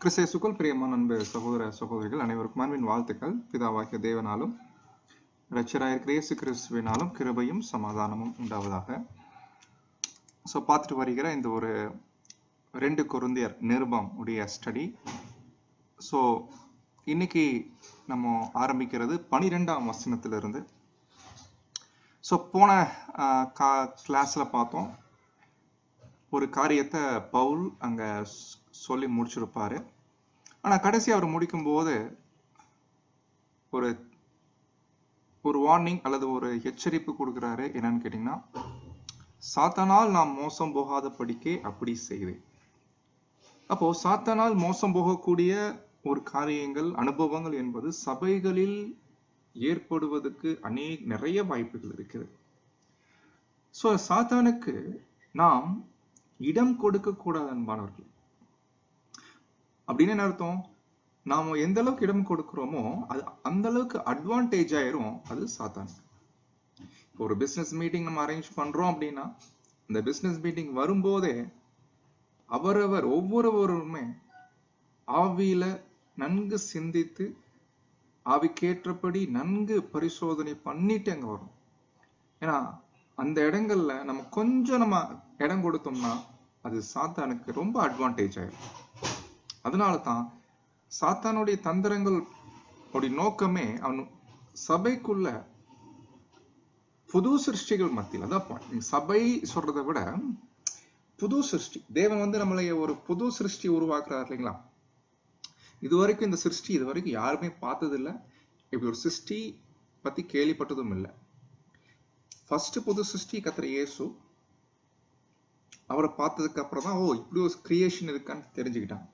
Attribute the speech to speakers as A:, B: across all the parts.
A: கிறிஸ்தேசுக்குள் பிரியமான அன்பு சகோதர சகோதரிகள் அனைவருக்கும் அன்பின் வாழ்த்துக்கள். பிதாவாகிய தேவனாலும் இரட்சகராகிய இயேசு கிறிஸ்துவினாலும் கிருபையும் சமாதானமும் உண்டாவதாக. பார்த்துட்டு வருகிற இந்த ஒரு 2 கொரிந்தியர் நிருபம் உடைய ஸ்டடி. இன்னைக்கு நம்ம ஆரம்பிக்கிறது 12ஆம் வசனத்திலிருந்து. போன கிளாஸ்ல பார்த்தோம், ஒரு காரியத்தை பவுல் அங்க சொல்லி முடிச்சிருப்பாரு. ஆனா கடைசி அவர் முடிக்கும் போது ஒரு வார்னிங் அல்லது ஒரு எச்சரிப்பு கொடுக்கிறாரு. என்னன்னு கேட்டீங்கன்னா, சாத்தானால் நாம் மோசம் போகாத படிக்கே அப்படி செய்வேன். அப்போ சாத்தானால் மோசம் போகக்கூடிய ஒரு காரியங்கள், அனுபவங்கள் என்பது சபைகளில் ஏற்படுவதற்கு நிறைய வாய்ப்புகள் இருக்குது. சாத்தானுக்கு நாம் இடம் கொடுக்க கூடாது அன்பானவர்கள். அப்படின்னு என்ன அர்த்தம்? நாம எந்த அளவுக்கு இடம் கொடுக்கிறோமோ அது அந்த அளவுக்கு அட்வான்டேஜ் ஆயிரும் அது சாத்தானுக்கு. ஒரு பிசினஸ் மீட்டிங் நம்ம அரேஞ்ச் பண்றோம் அப்படின்னா, அந்த பிசினஸ் மீட்டிங் வரும்போதே ஒவ்வொருவருமே ஆவியில நன்கு சிந்தித்து ஆவிக்கேற்றபடி நன்கு பரிசோதனை பண்ணிட்டு அங்க வரும். ஏன்னா அந்த இடங்கள்ல நம்ம இடம் கொடுத்தோம்னா அது சாத்தானுக்கு ரொம்ப அட்வான்டேஜ் ஆயிடும். அதனாலதான் சாத்தானுடைய தந்திரங்கள் நோக்கமே அவன் சபைக்குள்ள புது சிருஷ்டிகள் மத்தியில், அதான் சபை சொல்றதை விட புது சிருஷ்டி. தேவன் நம்மளை ஒரு புது சிருஷ்டி உருவாக்குறாரு இல்லைங்களா? இதுவரைக்கும் இந்த சிருஷ்டி இதுவரைக்கும் யாருமே பார்த்தது இல்லை. இப்படி ஒரு சிருஷ்டி பத்தி கேள்விப்பட்டதும் இல்லை. ஃபர்ஸ்ட் புது சிருஷ்டி கர்த்தர் இயேசு. அவரை பார்த்ததுக்கு அப்புறம் தான் இப்படி ஒரு கிரியேஷன் இருக்கான்னு தெரிஞ்சுக்கிட்டான்.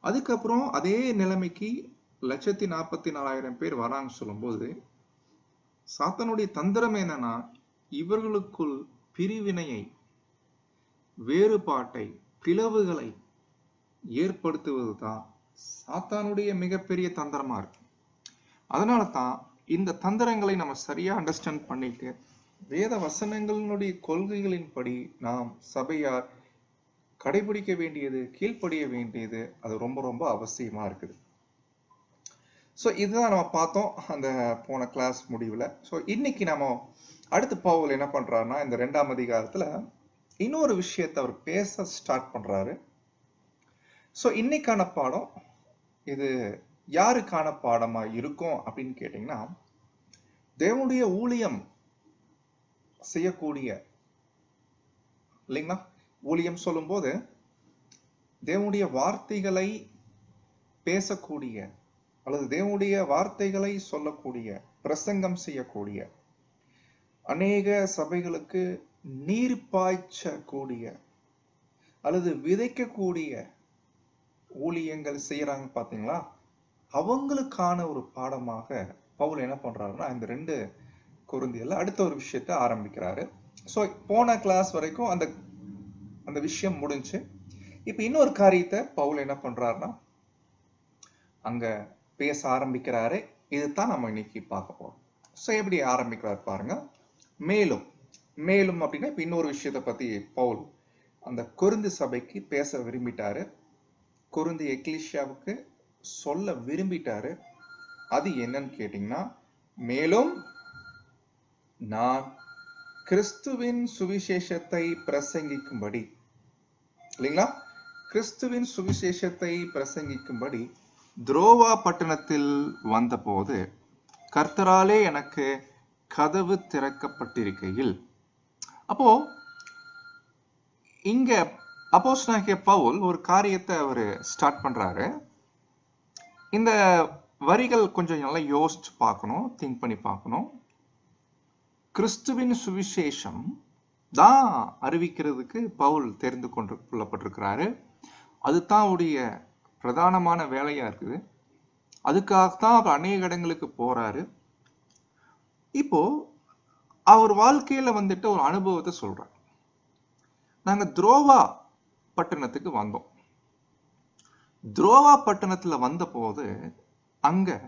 A: அதுக்கப்புறம் அதே நிலைமைக்கு 144,000 பேர் வரான்னு சொல்லும்போது சாத்தானுடைய தந்திரம் என்னன்னா, இவர்களுக்குள் பிரிவினையை, வேறுபாட்டை, பிளவுகளை ஏற்படுத்துவது தான் சாத்தானுடைய மிகப்பெரிய தந்திரமா இருக்கு. அதனால தான் இந்த தந்திரங்களை நம்ம சரியா அண்டர்ஸ்டாண்ட் பண்ணிட்டு வேத வசனங்களுடைய கொள்கைகளின்படி நாம் சபையார் கடைபிடிக்க வேண்டியது, கீழ்ப்படிய வேண்டியது, அது ரொம்ப ரொம்ப அவசியமா இருக்குது. இதுதான் நம்ம பார்த்தோம் அந்த போன கிளாஸ் முடிவுல. இன்னைக்கு நம்ம அடுத்து பவுல் என்ன பண்றாருன்னா, இந்த 2ஆம் அதிகாரத்துல இன்னொரு விஷயத்தை அவர் பேச ஸ்டார்ட் பண்றாரு. இன்னைக்கான பாடம் இது யாருக்கான பாடமா இருக்கும் அப்படின்னு கேட்டீங்கன்னா, தேவனுடைய ஊழியம் செய்யக்கூடிய, இல்லைங்களா? ஊழியம் சொல்லும் போது தேவனுடைய வார்த்தைகளை பேசக்கூடிய அல்லது தேவனுடைய வார்த்தைகளை சொல்லக்கூடிய, பிரசங்கம் செய்யக்கூடிய, அநேக சபைகளுக்கு நீர் பாய்ச்சக்கூடிய அல்லது விதைக்கக்கூடிய ஊழியங்கள் செய்யறாங்க பாத்தீங்களா? அவங்களுக்கான ஒரு பாடமாக பவுல் என்ன பண்றாருன்னா, இந்த 2 கொரிந்தியர்ல அடுத்த ஒரு விஷயத்தை ஆரம்பிக்கிறாரு. போன கிளாஸ் வரைக்கும் அந்த விஷயம் முடிஞ்சு. இப்ப இன்னொரு காரியத்தை பவுல் என்ன பண்றாருன்னா அங்க பேச ஆரம்பிக்கிறாரு. இதுதான் நம்ம இன்னைக்கு பார்க்க போறோம். எப்படி ஆரம்பிக்கிறாரு பாருங்க. மேலும் அப்படின்னா இப்ப இன்னொரு விஷயத்தை பத்தி பவுல் அந்த கொரிந்து சபைக்கு பேச விரும்பிட்டாரு, கொரிந்து எக்லீசியாவுக்கு சொல்ல விரும்பிட்டாரு. அது என்னன்னு கேட்டீங்கன்னா, மேலும் நான் கிறிஸ்துவின் சுவிசேஷத்தை பிரசங்கிக்கும்படி, இல்லைங்களா? கிறிஸ்துவின் சுவிசேஷத்தை பிரசங்கிக்கும்படி துரோவா பட்டணத்தில் வந்தபோது கர்த்தராலே எனக்கு கதவு திறக்கப்பட்டிருக்கையில். அப்போ இங்க அப்போஸ்தலனாகிய பவுல் ஒரு காரியத்தை அவர் ஸ்டார்ட் பண்றாரு. இந்த வரிகள் கொஞ்சம் நல்லா யோசிச்சு பார்க்கணும், திங்க் பண்ணி பார்க்கணும். கிறிஸ்துவின் சுவிசேஷம் தான் அறிவிக்கிறதுக்கு பவுல் தெரிந்து கொள்ளப்பட்டிருக்கிறாரு. அதுதான் அவருடைய பிரதானமான வேலையா இருக்குது. அதுக்காகத்தான் அவர் அநேக இடங்களுக்கு போறாரு. இப்போ அவர் வாழ்க்கையில ஒரு அனுபவத்தை சொல்றார். நாங்க துரோவா பட்டணத்துக்கு வந்தோம். துரோவா பட்டணத்துல வந்த போது அங்க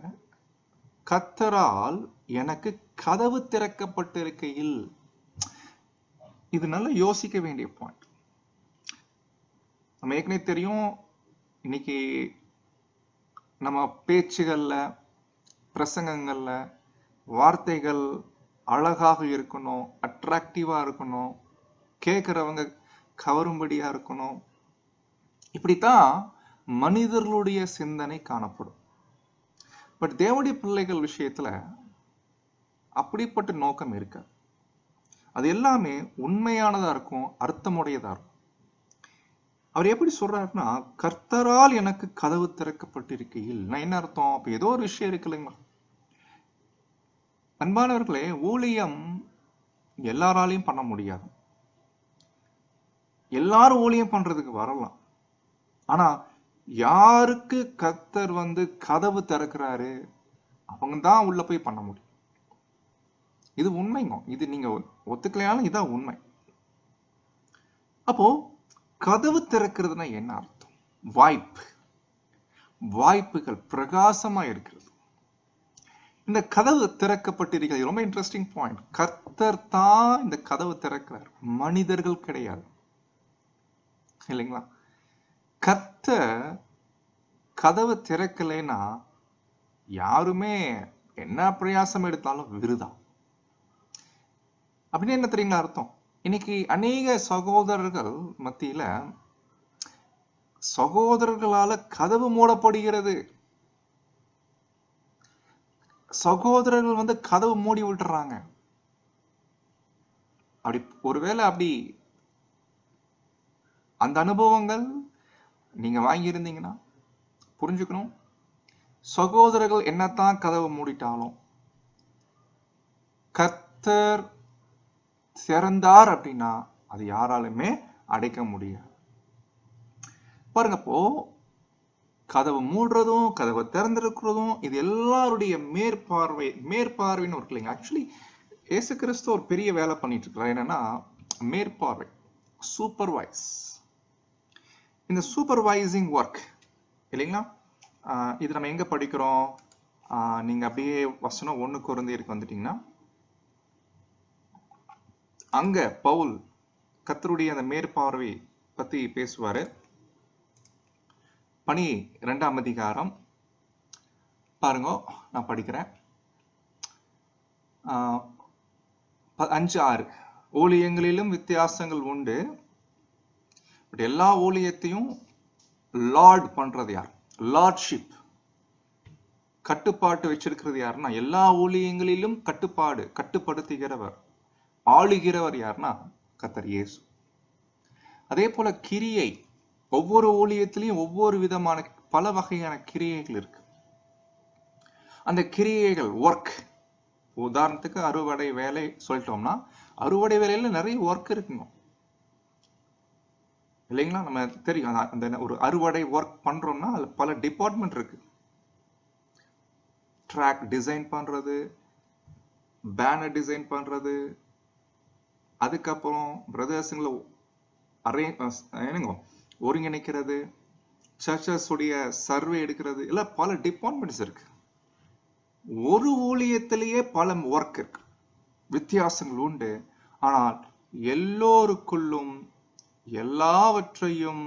A: கர்த்தரால் எனக்கு கதவு திறக்கப்பட்டிருக்கையில். இது நல்லா யோசிக்க வேண்டிய பாயிண்ட். நம்ம ஏற்கனவே தெரியும், இன்னைக்கு நம்ம பேச்சுகள்ல, பிரசங்கங்கள்ல வார்த்தைகள் அழகாக இருக்கணும், அட்ராக்டிவா இருக்கணும், கேட்கிறவங்க கவரும்படியா இருக்கணும். இப்படித்தான் மனிதர்களுடைய சிந்தனை காணப்படும். பட் தேவனுடைய பிள்ளைகள் விஷயத்துல அப்படிப்பட்ட நோக்கம் இருக்காது. அது எல்லாமே உண்மையானதா இருக்கும், அர்த்தமுடையதா இருக்கும். அவர் எப்படி சொல்றாருன்னா, கர்த்தரால் எனக்கு கதவு திறக்கப்பட்டிருக்கையில். நான் என்ன அர்த்தம்? அப்ப ஏதோ ஒரு விஷயம் இருக்கு இல்லைங்களா? அன்பானவர்களே, ஊழியம் எல்லாராலையும் பண்ண முடியாது. எல்லாரும் ஊழியம் பண்றதுக்கு வரலாம். ஆனா யாருக்கு கர்த்தர் கதவு திறக்கிறாரு, அவங்க தான் உள்ள போய் பண்ண முடியும். இது உண்மைங்க. இது நீங்க ஒத்துக்கலையாலும் இதான் உண்மை. அப்போ கதவு திறக்கிறதுனா என்ன அர்த்தம்? வாய்ப்புகள் பிரகாசமா இருக்கிறது. இந்த கதவு திறக்கப்பட்டிருக்கிறது. ரொம்ப இன்ட்ரெஸ்டிங் பாயிண்ட். கர்த்தர் தான் இந்த கதவு திறக்கிறார், மனிதர்கள் கிடையாது, இல்லைங்களா? கர்த்தர் கதவு திறக்கலைன்னா யாருமே என்ன பிரயாசம் எடுத்தாலும் விருதா. அப்படின்னு என்ன தெரியுங்களா அர்த்தம்? இன்னைக்கு அநேக சகோதரர்கள் மத்தியில சகோதரர்களால கதவு மூடப்படுகிறது. சகோதரர்கள் கதவு மூடி விட்டுறாங்க. அப்படி ஒருவேளை அப்படி அந்த அனுபவங்கள் நீங்க வாங்கி இருந்தீங்கன்னா புரிஞ்சுக்கணும், சகோதரர்கள் என்னத்தான் கதவு மூடிட்டாலும் கர்த்தர் திறந்தார் அப்படின்னா அது யாராலுமே அடைக்க முடியாது. பாருங்க, அப்போ கதவு மூடுறதும் கதவை திறந்திருக்கிறதும் இது எல்லாருடைய மேற்பார்வைன்னு இருக்கு இல்லைங்க. ஆக்சுவலி இயேசு கிறிஸ்து ஒரு பெரிய வேலை பண்ணிட்டு இருக்கிறார். என்னன்னா மேற்பார்வை, சூப்பர்வைஸ். இந்த சூப்பர்வைசிங் ஒர்க் இல்லைங்களா? இது நம்ம எங்க படிக்கிறோம்? நீங்க அப்படியே வசனம் 1 கொரிந்தியருக்கு வந்துட்டீங்கன்னா அங்க பவுல் கர்த்தருடைய அந்த மேற்பார்வை பத்தி பேசுவாரு. பணி 2ஆம் அதிகாரம் பாருங்க, நான் படிக்கிறேன். 5:6 ஊழியங்களிலும் வித்தியாசங்கள் உண்டு, பட் எல்லா ஊழியத்தையும் லார்ட் பண்றது யார்? லார்ட்ஷிப், கட்டுப்பாட்டு வச்சிருக்கிறது யாருன்னா எல்லா ஊழியங்களிலும் கட்டுப்படுத்துகிறவர், ஆளுகிறவர் யாருன்னா கர்த்தர் இயேசு. அதே போல கிரியை, ஒவ்வொரு ஊழியத்திலையும் ஒவ்வொரு விதமான பல வகையான கிரியைகள் இருக்கு. அந்த கிரியைகள் ஒர்க், உதாரணத்துக்கு அறுவடை வேலை சொல்லிட்டோம்னா அறுவடை வேலையில நிறைய ஒர்க் இருக்குங்க, இல்லைங்களா? நம்ம தெரியும், அந்த ஒரு அறுவடை ஒர்க் பண்றோம்னா அதுல பல டிபார்ட்மெண்ட் இருக்கு. ட்ராக் டிசைன் பண்றது, பேனர் டிசைன் பண்றது, அதுக்கப்புறம் பிரதர்ஸுங்களை ஒருங்கிணைக்கிறது, சர்ச்சஸ் உடைய சர்வே எடுக்கிறது, எல்லாம் பல டிபார்ட்மெண்ட்ஸ் இருக்கு. ஒரு ஊழியத்திலேயே பல ஒர்க் இருக்கு, வித்தியாசங்கள் உண்டு. ஆனால் எல்லோருக்குள்ளும் எல்லாவற்றையும்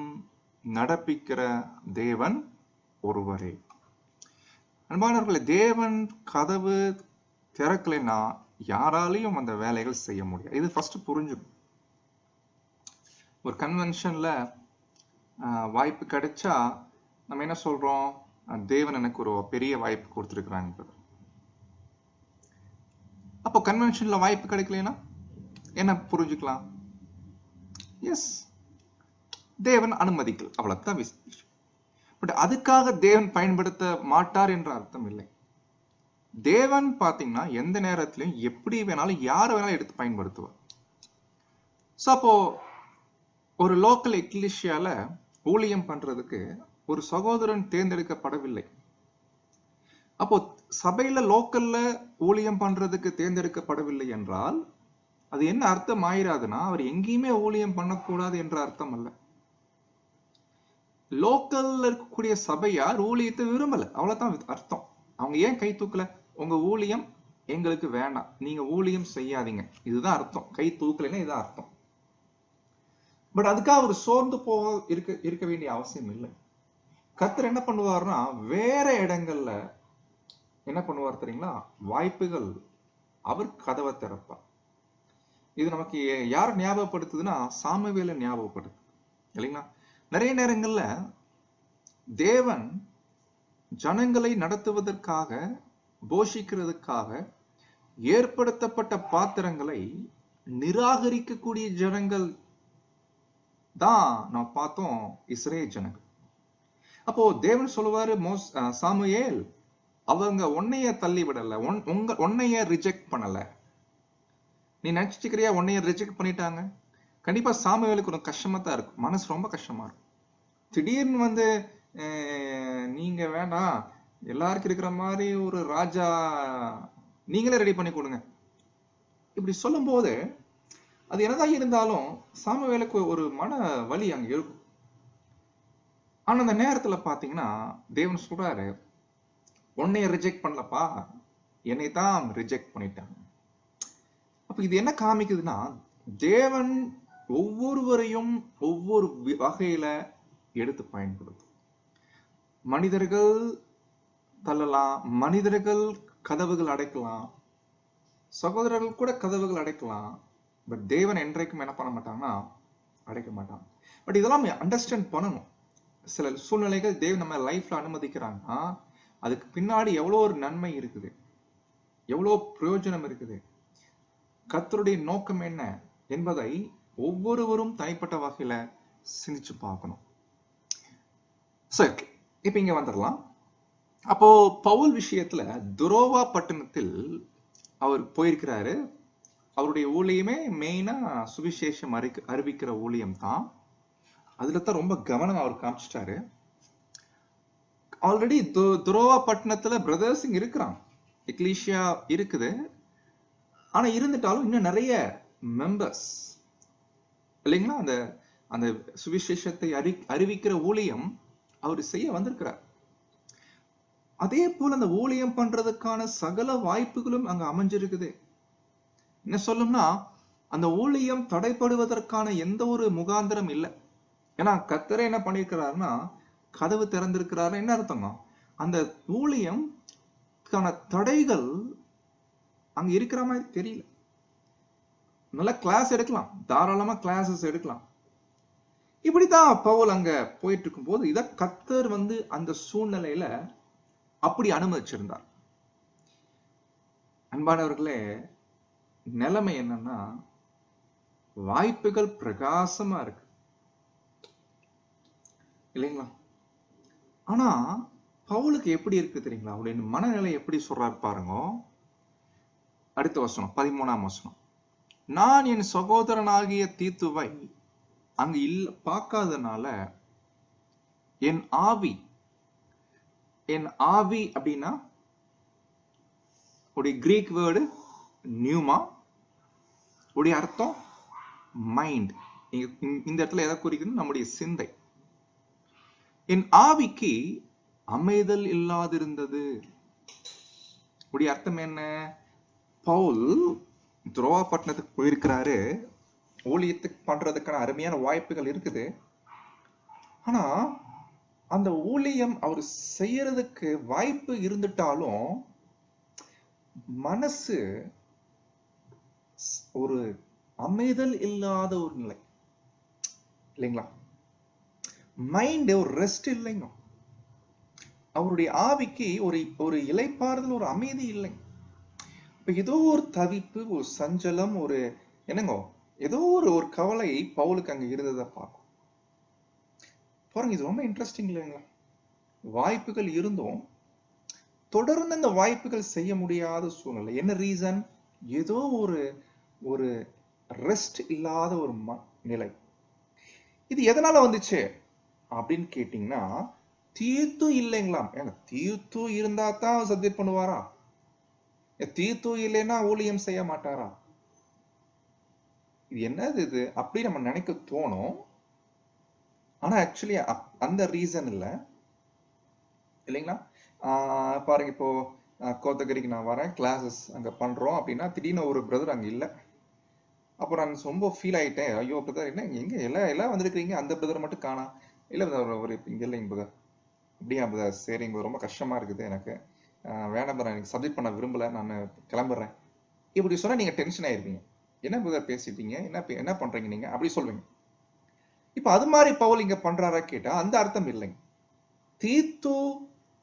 A: நடப்பிக்கிற தேவன் ஒருவரே. அன்பானவர்களே, தேவன் கதவு திறக்கலைன்னா யாராலையும் அந்த வேலைகள் செய்ய முடியாது. இது ஃபர்ஸ்ட் புரிஞ்சுக்கும். ஒரு கன்வென்ஷன்ல வாய்ப்பு கிடைச்சா நம்ம என்ன சொல்றோம்? தேவன் எனக்கு ஒரு பெரிய வாய்ப்பு கொடுத்துருக்குறாங்க. அப்போ கன்வென்ஷன்ல வாய்ப்பு கிடைக்கலனா என்ன புரிஞ்சுக்கலாம்? எஸ், தேவன் அனுமதிக்கல, அவ்வளவுதான் விஷயம். பட் அதுக்காக தேவன் பயன்படுத்த மாட்டார் என்ற அர்த்தம் இல்லை. தேவன் பாத்தீங்கன்னா எந்த நேரத்திலையும் எப்படி வேணாலும் யாரை வேணாலும் எடுத்து பயன்படுத்துவார். சோ அப்போ ஒரு லோக்கல் எக்லிஷியால ஊழியம் பண்றதுக்கு ஒரு சகோதரன் தேர்ந்தெடுக்கப்படவில்லை. அப்போ சபையில லோக்கல்ல ஊழியம் பண்றதுக்கு தேர்ந்தெடுக்கப்படவில்லை என்றால் அது என்ன அர்த்தம் ஆயிராதுன்னா அவர் எங்கேயுமே ஊழியம் பண்ணக்கூடாது என்ற அர்த்தம் அல்ல. லோக்கல்ல இருக்கக்கூடிய சபையார் ஊழியத்தை விரும்பல, அவ்வளவுதான் அர்த்தம். அவங்க ஏன் கை தூக்கல? உங்க ஊழியம் எங்களுக்கு வேண்டாம், நீங்க ஊழியம் செய்யாதீங்க, இதுதான் அர்த்தம். கை தூக்கலைன்னா இதுதான் அர்த்தம். பட் அதுக்காக ஒரு சோர்ந்து போக இருக்க வேண்டிய அவசியம் இல்லை. கர்த்தர் என்ன பண்ணுவார்னா வேற இடங்கள்ல என்ன பண்ணுவார் தெரியுங்களா, வாய்ப்புகள் அவர் கதவை திறப்பார். இது நமக்கு யார் ஞாபகப்படுத்துதுன்னா சாமுவேலை ஞாபகப்படுத்து இல்லைங்களா. நிறைய நேரங்கள்ல தேவன் ஜனங்களை நடத்துவதற்காக போஷிக்கிறதுக்காக ஏற்படுத்தப்பட்ட பாத்திரங்களை நிராகரிக்கக்கூடிய ஜனங்கள் தான் நாம் பார்த்தோம், இஸ்ரேல் ஜனங்கள். அப்போ தேவன் சொல்லுவாரு, சாமுவேல் அவங்க உன்னைய தள்ளி விடல, உன்னைய ரிஜெக்ட் பண்ணல. நீ நினைச்சிக்கிறியா உன்னைய ரிஜெக்ட் பண்ணிட்டாங்க? கண்டிப்பா சாமுவேலுக்கு ஒரு கஷ்டமா தான் இருக்கும், மனசு ரொம்ப கஷ்டமா இருக்கும். திடீர்னு நீங்க வேண்டாம், எல்லாருக்கும் இருக்கிற மாதிரி ஒரு ராஜா நீங்களே ரெடி பண்ணி கொடுங்க இப்படி சொல்லும் போது அது என்னதான் இருந்தாலும் சாமுவேலுக்கு ஒரு மன வலி அங்க இருக்கும். ஆனா அந்த நேரத்துல பாத்தீங்கன்னா தேவன் சொல்றாரு, உன்னைய ரிஜெக்ட் பண்ணலப்பா, என்னை தான் ரிஜெக்ட் பண்ணிட்டாங்க. அப்ப இது என்ன காமிக்குதுன்னா, தேவன் ஒவ்வொருவரையும் ஒவ்வொரு வகையில எடுத்து பயன்படுத்தும். மனிதர்கள் தள்ளலாம், மனிதர்கள் கதவுகள் அடைக்கலாம், சகோதரர்கள் கூட கதவுகள் அடைக்கலாம். பட் தேவன் என்றைக்கும் என்ன பண்ண மாட்டாங்கன்னா அடைக்க மாட்டாங்க. பட் இதெல்லாம் அண்டர்ஸ்டாண்ட் பண்ணணும். சில சூழ்நிலைகள் தேவன் நம்ம லைஃப்ல அனுமதிக்கிறாங்கன்னா அதுக்கு பின்னாடி எவ்வளோ ஒரு நன்மை இருக்குது, எவ்வளோ பிரயோஜனம் இருக்குது, கர்த்தருடைய நோக்கம் என்ன என்பதை ஒவ்வொருவரும் தனிப்பட்ட வகையில சிந்திச்சு பார்க்கணும். சரி, இப்ப இங்க வந்துடலாம். அப்போ பவுல் விஷயத்துல துரோவா பட்டணத்தில் அவர் போயிருக்கிறாரு. அவருடைய ஊழியமே மெயினா சுவிசேஷம் அறிவிக்கிற ஊழியம் தான். அதுல தான் ரொம்ப கவனம் அவர் காமிச்சிட்டாரு. ஆல்ரெடி துரோவா பட்டணத்துல பிரதர்ஸ் இங்க இருக்கிறாங்க, எக்லீஷியா இருக்குது. ஆனா இருந்துட்டாலும் இன்னும் நிறைய மெம்பர்ஸ் இல்லைங்களா, அந்த அந்த சுவிசேஷத்தை அறிவிக்கிற ஊழியம் அவர் செய்ய வந்திருக்கிறார். அதே போல அந்த ஊழியம் பண்றதுக்கான சகல வாய்ப்புகளும் அங்க அமைஞ்சிருக்குது. என்ன சொல்லும்னா, அந்த ஊழியம் தடைப்படுவதற்கான எந்த ஒரு முகாந்திரம் இல்லை. ஏன்னா கர்த்தரே என்ன பண்ணிருக்கிறாருன்னா கதவு திறந்திருக்கிறாரு. என்ன அர்த்தமா, அந்த ஊழியம் தடைகள் அங்க இருக்கிற மாதிரி தெரியல. நல்லா கிளாஸ் எடுக்கலாம், தாராளமா கிளாஸஸ் எடுக்கலாம். இப்படித்தான் பவுல் அங்க போயிட்டு இருக்கும் போது இத கர்த்தர் அந்த சூழ்நிலையில அப்படி அனுமதிச்சிருந்தார். அன்பானவர்களே, நிலைமை என்னன்னா வாய்ப்புகள் பிரகாசமா இருக்கு இல்லைங்களா. ஆனா பவுலுக்கு எப்படி இருக்கு தெரியுங்களா, அவருடைய மனநிலை எப்படி சொல்றாரு பாருங்க. அடுத்த வசனம், 13ஆம் வசனம். நான் என் சகோதரனாகிய தீத்துவை அங்கு பார்க்காதனால என் ஆவி அப்படின்னா உடைய கிரீக் வேர்டு நியூமா, உடைய அர்த்தம் மைண்ட். இந்த இடத்துல எதை குறிக்கணும், நம்முடைய சிந்தை. என் ஆவிக்கு அமைதல் இல்லாதிருந்தது. உடைய அர்த்தம் என்ன, பவுல் துரோவா பட்டணத்துக்கு போயிருக்கிறாரு, ஊழியத்துக்கு பண்றதுக்கான அருமையான வாய்ப்புகள் இருக்குது. ஆனா அந்த ஊழியம் அவர் செய்யறதுக்கு வாய்ப்பு இருந்துட்டாலும் மனசு ஒரு அமைதல் இல்லாத ஒரு நிலை இல்லைங்களா. மைண்ட் ஒரு ரெஸ்ட் இல்லைங்க. அவருடைய ஆவிக்கு ஒரு இளைப்பாறுதல், ஒரு அமைதி இல்லைங்க. இப்ப ஏதோ ஒரு தவிப்பு, ஒரு சஞ்சலம், ஒரு என்னங்க, ஏதோ ஒரு கவலை பவுலுக்கு அங்க இருந்ததை பார்க்கும். பாருங்க, இது ரொம்ப இன்ட்ரெஸ்டிங் இல்லைங்களா. வாய்ப்புகள் இருந்தும் தொடர்ந்து அந்த வாய்ப்புகள் செய்ய முடியாத சூழ்நிலை. என்ன ரீசன், ஏதோ ஒரு ரெஸ்ட் இல்லாத ஒரு நிலை. இது எதனால வந்துச்சு அப்படின்னு கேட்டீங்கன்னா, தீர்த்து இல்லைங்களா. ஏங்க, தீர்த்து இருந்தா தான் சப்ஜெக்ட் பண்ணுவாரா? தீர்த்து இல்லைன்னா ஊழியம் செய்ய மாட்டாரா? இது என்னது இது அப்படி நம்ம நினைக்க தோணும். ஆனா ஆக்சுவலி அந்த ரீசன் இல்லை இல்லைங்களா. பாருங்க, இப்போ கோத்தகிரிக்கு நான் வரேன், கிளாஸஸ் அங்க பண்றோம் அப்படின்னா திடீர்னு ஒரு பிரதர் அங்க இல்லை. அப்போ நான் ரொம்ப ஃபீல் ஆயிட்டேன், ஐயோ பிரதர் என்ன எங்க எல்லாம் வந்திருக்கிறீங்க, அந்த பிரதர் மட்டும் காணா. இல்லை பிரதர், ஒரு இங்க இல்லைங்க பிரதர். அப்படியா பிரதர், சரிங்க, ரொம்ப கஷ்டமா இருக்குது எனக்கு. வேணாம் பிரதர், எனக்கு சப்ஜெக்ட் பண்ண விரும்பல, நான் கிளம்புறேன். இப்படி சொன்னா நீங்க டென்ஷன் ஆயிருவீங்க. என்ன பிரதர் பேசிட்டீங்க, என்ன பண்றீங்க நீங்க, அப்படி சொல்லுவீங்க. இப்ப அது மாதிரி பவுல் இங்க பண்றாரா கேட்டா அந்த அர்த்தம் இல்லைங்க. தீத்து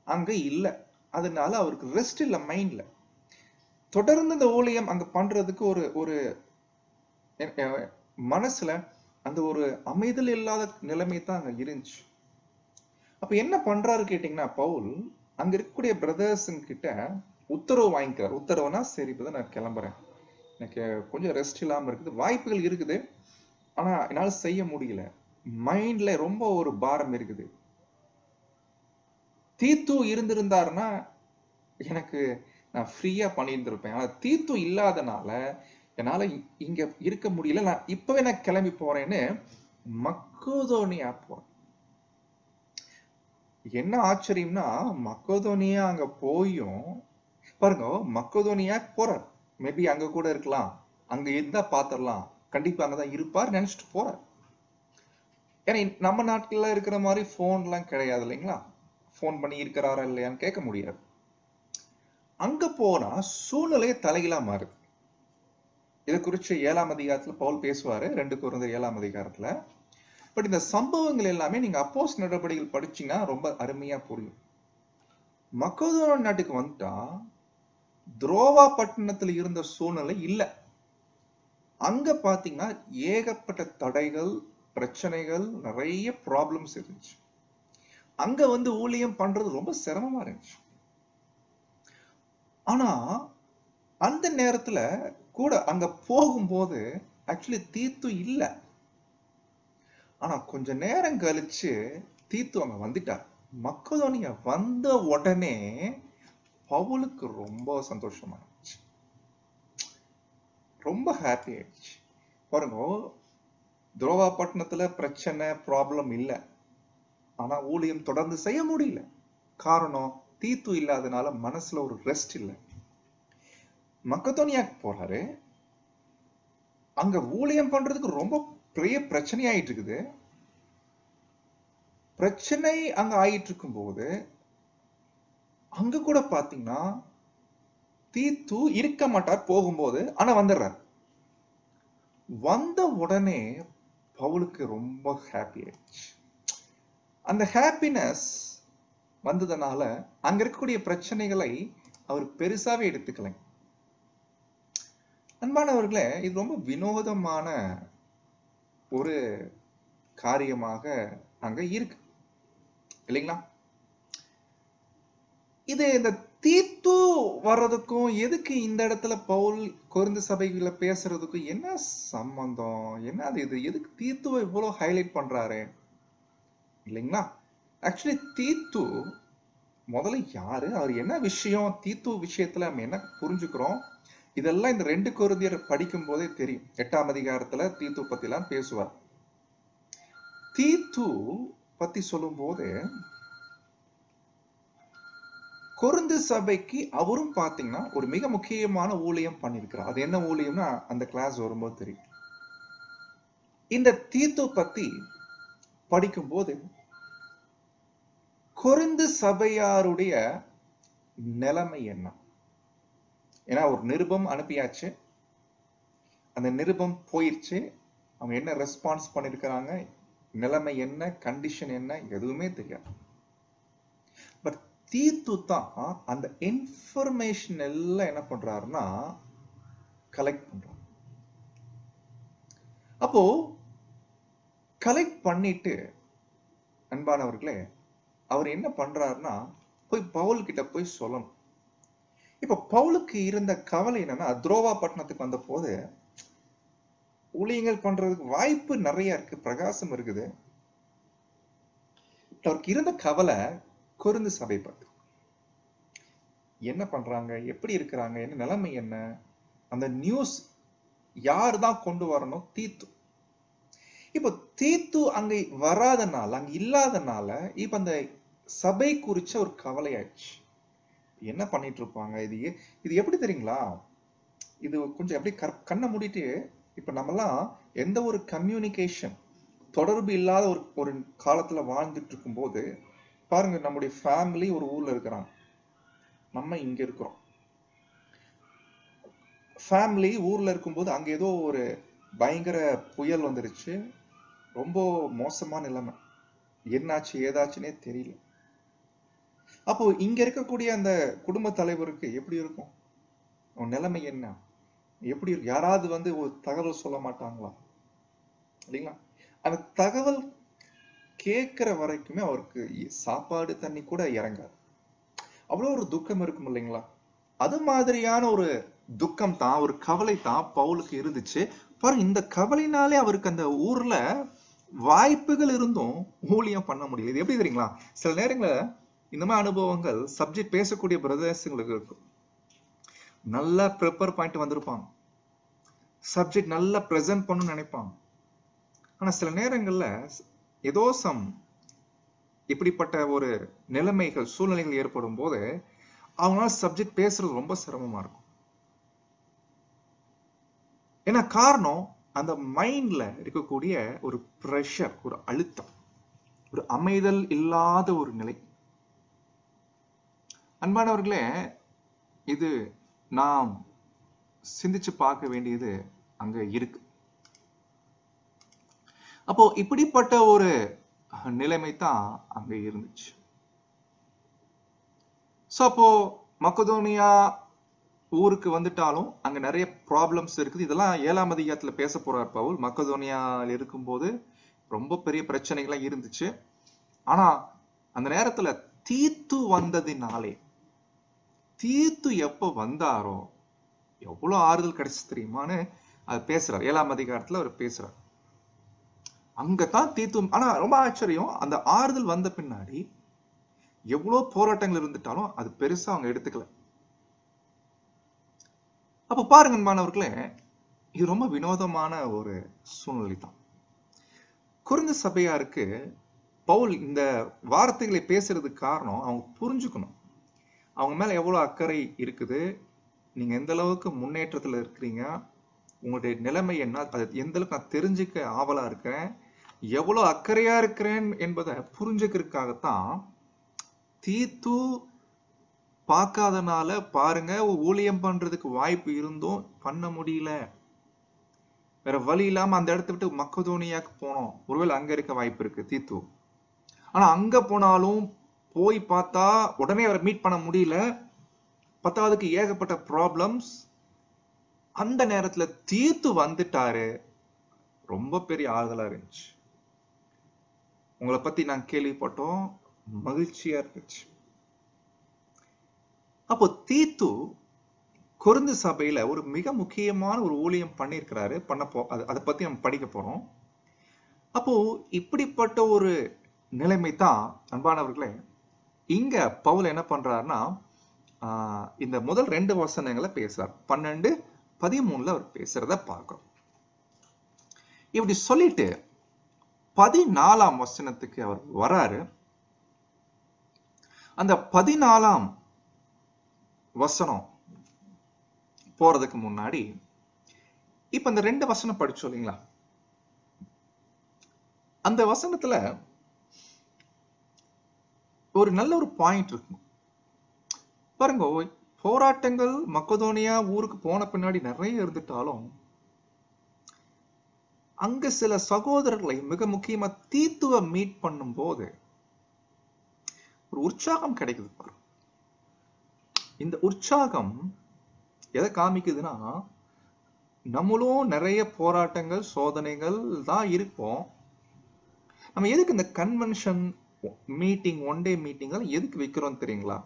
A: அங்க இல்ல, அதனால அவருக்கு ரெஸ்ட் இல்ல மைண்ட்ல. தொடர்ந்து இந்த ஊழியம் அங்க பண்றதுக்கு ஒரு ஒரு மனசுல அந்த ஒரு அமைதல் இல்லாத நிலைமை தான் அங்க இருந்துச்சு. அப்ப என்ன பண்றாரு கேட்டீங்கன்னா, பவுல் அங்க இருக்கக்கூடிய பிரதர்ஸ் கிட்ட உத்தரவு வாங்கிக்கிறார். உத்தரவுனா, சரி பிரதர் நான் கிளம்புறேன், எனக்கு கொஞ்சம் ரெஸ்ட் இல்லாம இருக்குது, வாய்ப்புகள் இருக்குது, ஆனா என்னால செய்ய முடியல, மைண்ட்ல ரொம்ப ஒரு பாரம் இருக்குது. தீத்து இருந்திருந்தாருன்னா எனக்கு நான் ஃப்ரீயா பண்ணியிருந்திருப்பேன். ஆனா தீத்து இல்லாதனால என்னால இங்க இருக்க முடியல, நான் இப்பவே நான் கிளம்பி போறேன்னு மக்கோதோனியா போறேன். என்ன ஆச்சரியம்னா, மக்கோதோனியா அங்க போயும் பாருங்க, மக்கோதோனியா போறார், மேபி அங்க கூட இருக்கலாம், அங்க இருந்தா பாத்திரலாம், கண்டிப்பா அங்கதான் இருப்பார் நினைச்சிட்டு போறார். ஏன்னா நம்ம நாட்டுல இருக்கிற மாதிரி போன் எல்லாம் கிடையாது இல்லைங்களா, போன் பண்ணி இருக்கிறாரா இல்லையான்னு கேட்க முடியாது. அங்க போனா சூழ்நிலையை தலைகீழா மாறுது. இதை குறிச்சு 7ஆம் அதிகாரத்துல பவுல் பேசுவாரு, 2 கொரிந்தியர் 7ஆம் அதிகாரத்துல. பட் இந்த சம்பவங்கள் எல்லாமே நீங்க அப்போஸ்தலர் நடவடிக்கைகள் படிச்சீங்கன்னா ரொம்ப அருமையா புரியும். மக்கோதோனியா நாட்டுக்கு வந்துட்டா துரோவா பட்டணத்துல இருந்த சூழ்நிலை இல்ல. அங்க பாத்தீங்கன்னா ஏகப்பட்ட தடைகள், பிரச்சனைகள், நிறைய ப்ராப்ளம்ஸ் இருந்துச்சு. அங்க வந்து ஊழியம் பண்றது ரொம்ப சிரமமா இருந்துச்சு. ஆனா அந்த நேரத்துல கூட அங்க போகும்போது ஆக்சுவலி தீத்து இல்ல. ஆனா கொஞ்ச நேரம் கழிச்சு தீத்து அங்க வந்துட்டார். மக்கோதோனியா வந்த உடனே பவுலுக்கு ரொம்ப சந்தோஷமாயிடுச்சு, ரொம்ப ஹாப்பி ஆயிடுச்சு. பாருங்க, துரோவா பட்டணத்துல பிரச்சனை ப்ராப்ளம் இல்ல, ஆனா ஊழியம் தொடர்ந்து செய்ய முடியல. காரணம் தீத்து இல்லாதனால மனசுல ஒரு ரெஸ்ட் இல்ல. மக்கோதோனியாக்கு போறாரு, அங்க ஊழியம் பண்றதுக்கு ரொம்ப பெரிய பிரச்சனை ஆயிட்டு இருக்குது. பிரச்சனை அங்க ஆயிட்டு இருக்கும் போது அங்க கூட பாத்தீங்கன்னா தீத்து இருக்க மாட்டார் போகும்போது, ஆனா வந்துடுறார். வந்த உடனே பவுலுக்கு ரொம்ப ஹாப்பி ஆயிடுச்சு. அந்த ஹாப்பினஸ் வந்ததுனால அங்க இருக்கக்கூடிய பிரச்சனைகளை அவர் பெருசாவே எடுத்துக்கல. அன்பானவர்களே, இது ரொம்ப வினோதமான ஒரு காரியமாக அங்க இருக்கு இல்லைங்களா? இது இந்த தீத்து வர்றதுக்கும் எதுக்கு இந்த இடத்துல பவுல் கொரிந்து சபைகளை பேசுறதுக்கும் என்ன சம்பந்தம், என்ன இது, எதுக்கு தீத்துவை இவ்வளவு ஹைலைட் பண்றாரு இல்லைங்களா? ஆக்சுவலி தீத்து முதல்ல யாரு, அவர் என்ன விஷயம், தீத்து விஷயத்துல நம்ம என்ன புரிஞ்சுக்கிறோம், இதெல்லாம் இந்த 2 கொரிந்தியர் படிக்கும் போதே தெரியும். 8ஆம் அதிகாரத்துல தீத்து பத்தி எல்லாம் பேசுவார். தீத்து பத்தி சொல்லும் போது கொரிந்து சபைக்கு அவரும் பாத்தீங்கன்னா ஒரு மிக முக்கியமான ஊழியம் பண்ணிருக்கிறார். அது என்ன ஊழியம்னா அந்த கிளாஸ் வரும்போது தெரியும். இந்த தீத்து பத்தி படிக்கும்போது கொரிந்து சபையாருடைய நிலைமை என்ன, ஏன்னா ஒரு நிருபம் அனுப்பியாச்சு, அந்த நிருபம் போயிடுச்சு, அவங்க என்ன ரெஸ்பான்ஸ் பண்ணிருக்கிறாங்க, நிலைமை என்ன, கண்டிஷன் என்ன, எதுவுமே தெரியாது. பட் தீத்து தான் அந்த இன்ஃபர்மேஷன் எல்லாம் என்ன பண்றாருன்னா கலெக்ட் பண்றாரு. அப்போ கலெக்ட் பண்ணிட்டு அன்பானவர்களே அவர் என்ன பண்றாருன்னா போய் பவுல் கிட்ட போய் சொல்லணும். இப்ப பவுலுக்கு இருந்த கவலை என்னன்னா, துரோவா பட்டணத்துக்கு வந்த போது ஊழியங்கள் பண்றதுக்கு வாய்ப்பு நிறைய இருக்கு, பிரகாசம் இருக்குது. அவருக்கு இருந்த கவலை கொரிந்து சபை பத்தி, என்ன பண்றாங்க, எப்படி இருக்கிறாங்க, என்ன நிலைமை என்ன, அந்த நியூஸ் யாரு தான் கொண்டு வரணும், தீத்து. இப்ப தீத்து அங்க வராதனால, அங்க இல்லாதனால இப்ப அந்த சபை குறிச்ச ஒரு கவலை ஆயிடுச்சு. என்ன பண்ணிட்டு இருப்பாங்க, இது எப்படி தெரியுங்களா, இது கொஞ்சம் எப்படி கண்ணை மூடிட்டு, இப்ப நம்மலாம் எந்த ஒரு கம்யூனிகேஷன் தொடர்பு இல்லாத ஒரு காலத்துல வாழ்ந்துட்டு இருக்கும் போது பாருங்க, நம்முடைய ஃபேமிலி ஒரு ஊர்ல இருக்கிறாங்க, நம்ம இங்க இருக்கிறோம். ஃபேமிலி ஊர்ல இருக்கும்போது அங்க ஏதோ ஒரு பயங்கர புயல் வந்துருச்சு, ரொம்ப மோசமான நிலைமை, என்னாச்சு ஏதாச்சுன்னே தெரியல. அப்போ இங்க இருக்கக்கூடிய அந்த குடும்ப தலைவருக்கு எப்படி இருக்கும், அவன் நிலைமை என்ன, எப்படி இருக்கு? யாராவது வந்து ஒரு தகவல் சொல்ல மாட்டாங்களா? இல்லைங்களா? அந்த தகவல் கேட்கிற வரைக்குமே அவருக்கு சாப்பாடு தண்ணி கூட இறங்காது. அவ்வளவு ஒரு துக்கம் இருக்கும் இல்லைங்களா? அது மாதிரியான ஒரு துக்கம் தான், ஒரு கவலை தான் பவுலுக்கு இருந்துச்சு. பாருங்க, இந்த கவலைனாலே அவருக்கு அந்த ஊர்ல வாய்ப்புகள் இருந்தும் ஊழியம் பண்ண முடியல. இது எப்படி தெரியுங்களா? சில நேரங்கள்ல இந்த மாதிரி அனுபவங்கள் சப்ஜெக்ட் பேசக்கூடிய பிரதேசங்களுக்கு இருக்கும். நல்லா ப்ரிப்பேர் பண்ணிட்டு வந்திருப்பாங்க, சப்ஜெக்ட் நல்லா பிரசன்ட் பண்ணணும்னு நினைப்பாங்க. ஆனா சில நேரங்கள்ல ஏதோ இப்படிப்பட்ட ஒரு நிலைமைகள் சூழ்நிலைகள் ஏற்படும் போது அவங்களால சப்ஜெக்ட் பேசுறது ரொம்ப சிரமமா இருக்கும். ஏன்னா காரணம், அந்த மைண்ட்ல இருக்கக்கூடிய ஒரு பிரஷர், ஒரு அழுத்தம், ஒரு அமைதல் இல்லாத ஒரு நிலை. அன்பானவர்களே, இது நாம் சிந்திச்சு பார்க்க வேண்டியது அங்க இருக்கு. அப்போ இப்படிப்பட்ட ஒரு நிலைமை தான் அங்க இருந்துச்சு. சோ அப்போ மக்கதோனியா ஊருக்கு வந்துட்டாலும் அங்க நிறைய ப்ராப்ளம்ஸ் இருக்குது. இதெல்லாம் 7ஆம் அதிகாரத்துல பேச போறார் பவுல். மக்கதோனியால இருக்கும்போது ரொம்ப பெரிய பிரச்சனைகள்லாம் இருந்துச்சு. ஆனா அந்த நேரத்துல தீத்து வந்ததினாலே, தீத்து எப்ப வந்தாரோ எவ்வளவு ஆறுதல் கிடைச்சு தெரியுமான்னு அது பேசுறார். 7ஆம் அதிகாரத்துல அவர் பேசுறார். அங்கதான் தீத்து. ஆனா ரொம்ப ஆச்சரியம், அந்த ஆறுதல் வந்த பின்னாடி எவ்வளவு போராட்டங்கள் இருந்துட்டாலும் அது பெருசா அவங்க எடுத்துக்கல. அப்ப பாருங்க மாணவர்களே, இது ரொம்ப வினோதமான ஒரு சூழ்நிலை தான். கொரிந்து சபையாருக்கு பவுல் இந்த வார்த்தைகளை பேசுறதுக்கு காரணம், அவங்க புரிஞ்சுக்கணும் அவங்க மேல எவ்வளவு அக்கறை இருக்குது, நீங்க எந்த அளவுக்கு முன்னேற்றத்துல இருக்கிறீங்க, உங்களுடைய நிலைமை என்ன, அது எந்த அளவுக்கு நான் தெரிஞ்சுக்க ஆவலா இருக்கிறேன், எவ்வளவு அக்கறையா இருக்கிறேன் என்பதை புரிஞ்சுக்கிறதுக்காகத்தான். தீத்து பார்க்காதனால பாருங்க, ஊழியம் பண்றதுக்கு வாய்ப்பு இருந்தும் பண்ண முடியல, வேற வழி இல்லாம அந்த இடத்த விட்டு மக்கதோனியாக்கு போனோம். ஒருவேளை அங்க இருக்க வாய்ப்பு இருக்கு தீத்து. ஆனா அங்க போனாலும் போய் பார்த்தா உடனே அவரை மீட் பண்ண முடியல, பத்தாவதுக்கு ஏகப்பட்ட ப்ராப்ளம்ஸ். அந்த நேரத்துல தீத்து வந்துட்டாரு, ரொம்ப பெரிய ஆறுதலா இருந்துச்சு. உங்களை பத்தி நான் கேள்விப்பட்டோம், மகிழ்ச்சியா இருந்துச்சு. அப்போ தீத்து கொரிந்து சபையில ஒரு மிக முக்கியமான ஒரு ஊழியம் பண்ணியிருக்கிறாரு. அதை பத்தி நம்ம படிக்க போறோம். அப்போ இப்படிப்பட்ட ஒரு நிலைமை தான் அன்பானவர்களே இங்க பவுல் என்ன பண்றாருன்னா, இந்த முதல் 2 வசனங்களை பேசுறார். 12-13 அவர் பேசுறத பார்க்கிறோம். இப்படி சொல்லிட்டு 14ஆம் வசனத்துக்கு அவர் வராரு. அந்த 14ஆம் வசனம் போறதுக்கு முன்னாடி இப்ப இந்த 2 வசனம் படிச்சோம் இல்லைங்களா? அந்த வசனத்துல ஒரு நல்ல ஒரு பாயிண்ட் இருக்கும் பாருங்க. போராட்டங்கள் மக்கதோனியா ஊருக்கு போன பின்னாடி நிறைய இருந்துட்டாலும் அங்க சில சகோதரர்களை, மிக முக்கியமா தீத்துவ மீட் பண்ணும் போது ஒரு உற்சாகம் கிடைக்குது பாரு. இந்த உற்சாகம் எதை காமிக்குதுன்னா, நம்மளும் நிறைய போராட்டங்கள் சோதனைகள் தான் இருப்போம். நம்ம எதுக்கு இந்த கன்வென்ஷன் மீட்டிங், 1 டே மீட்டிங் எதுக்கு வைக்கிறோம் தெரியுங்களா?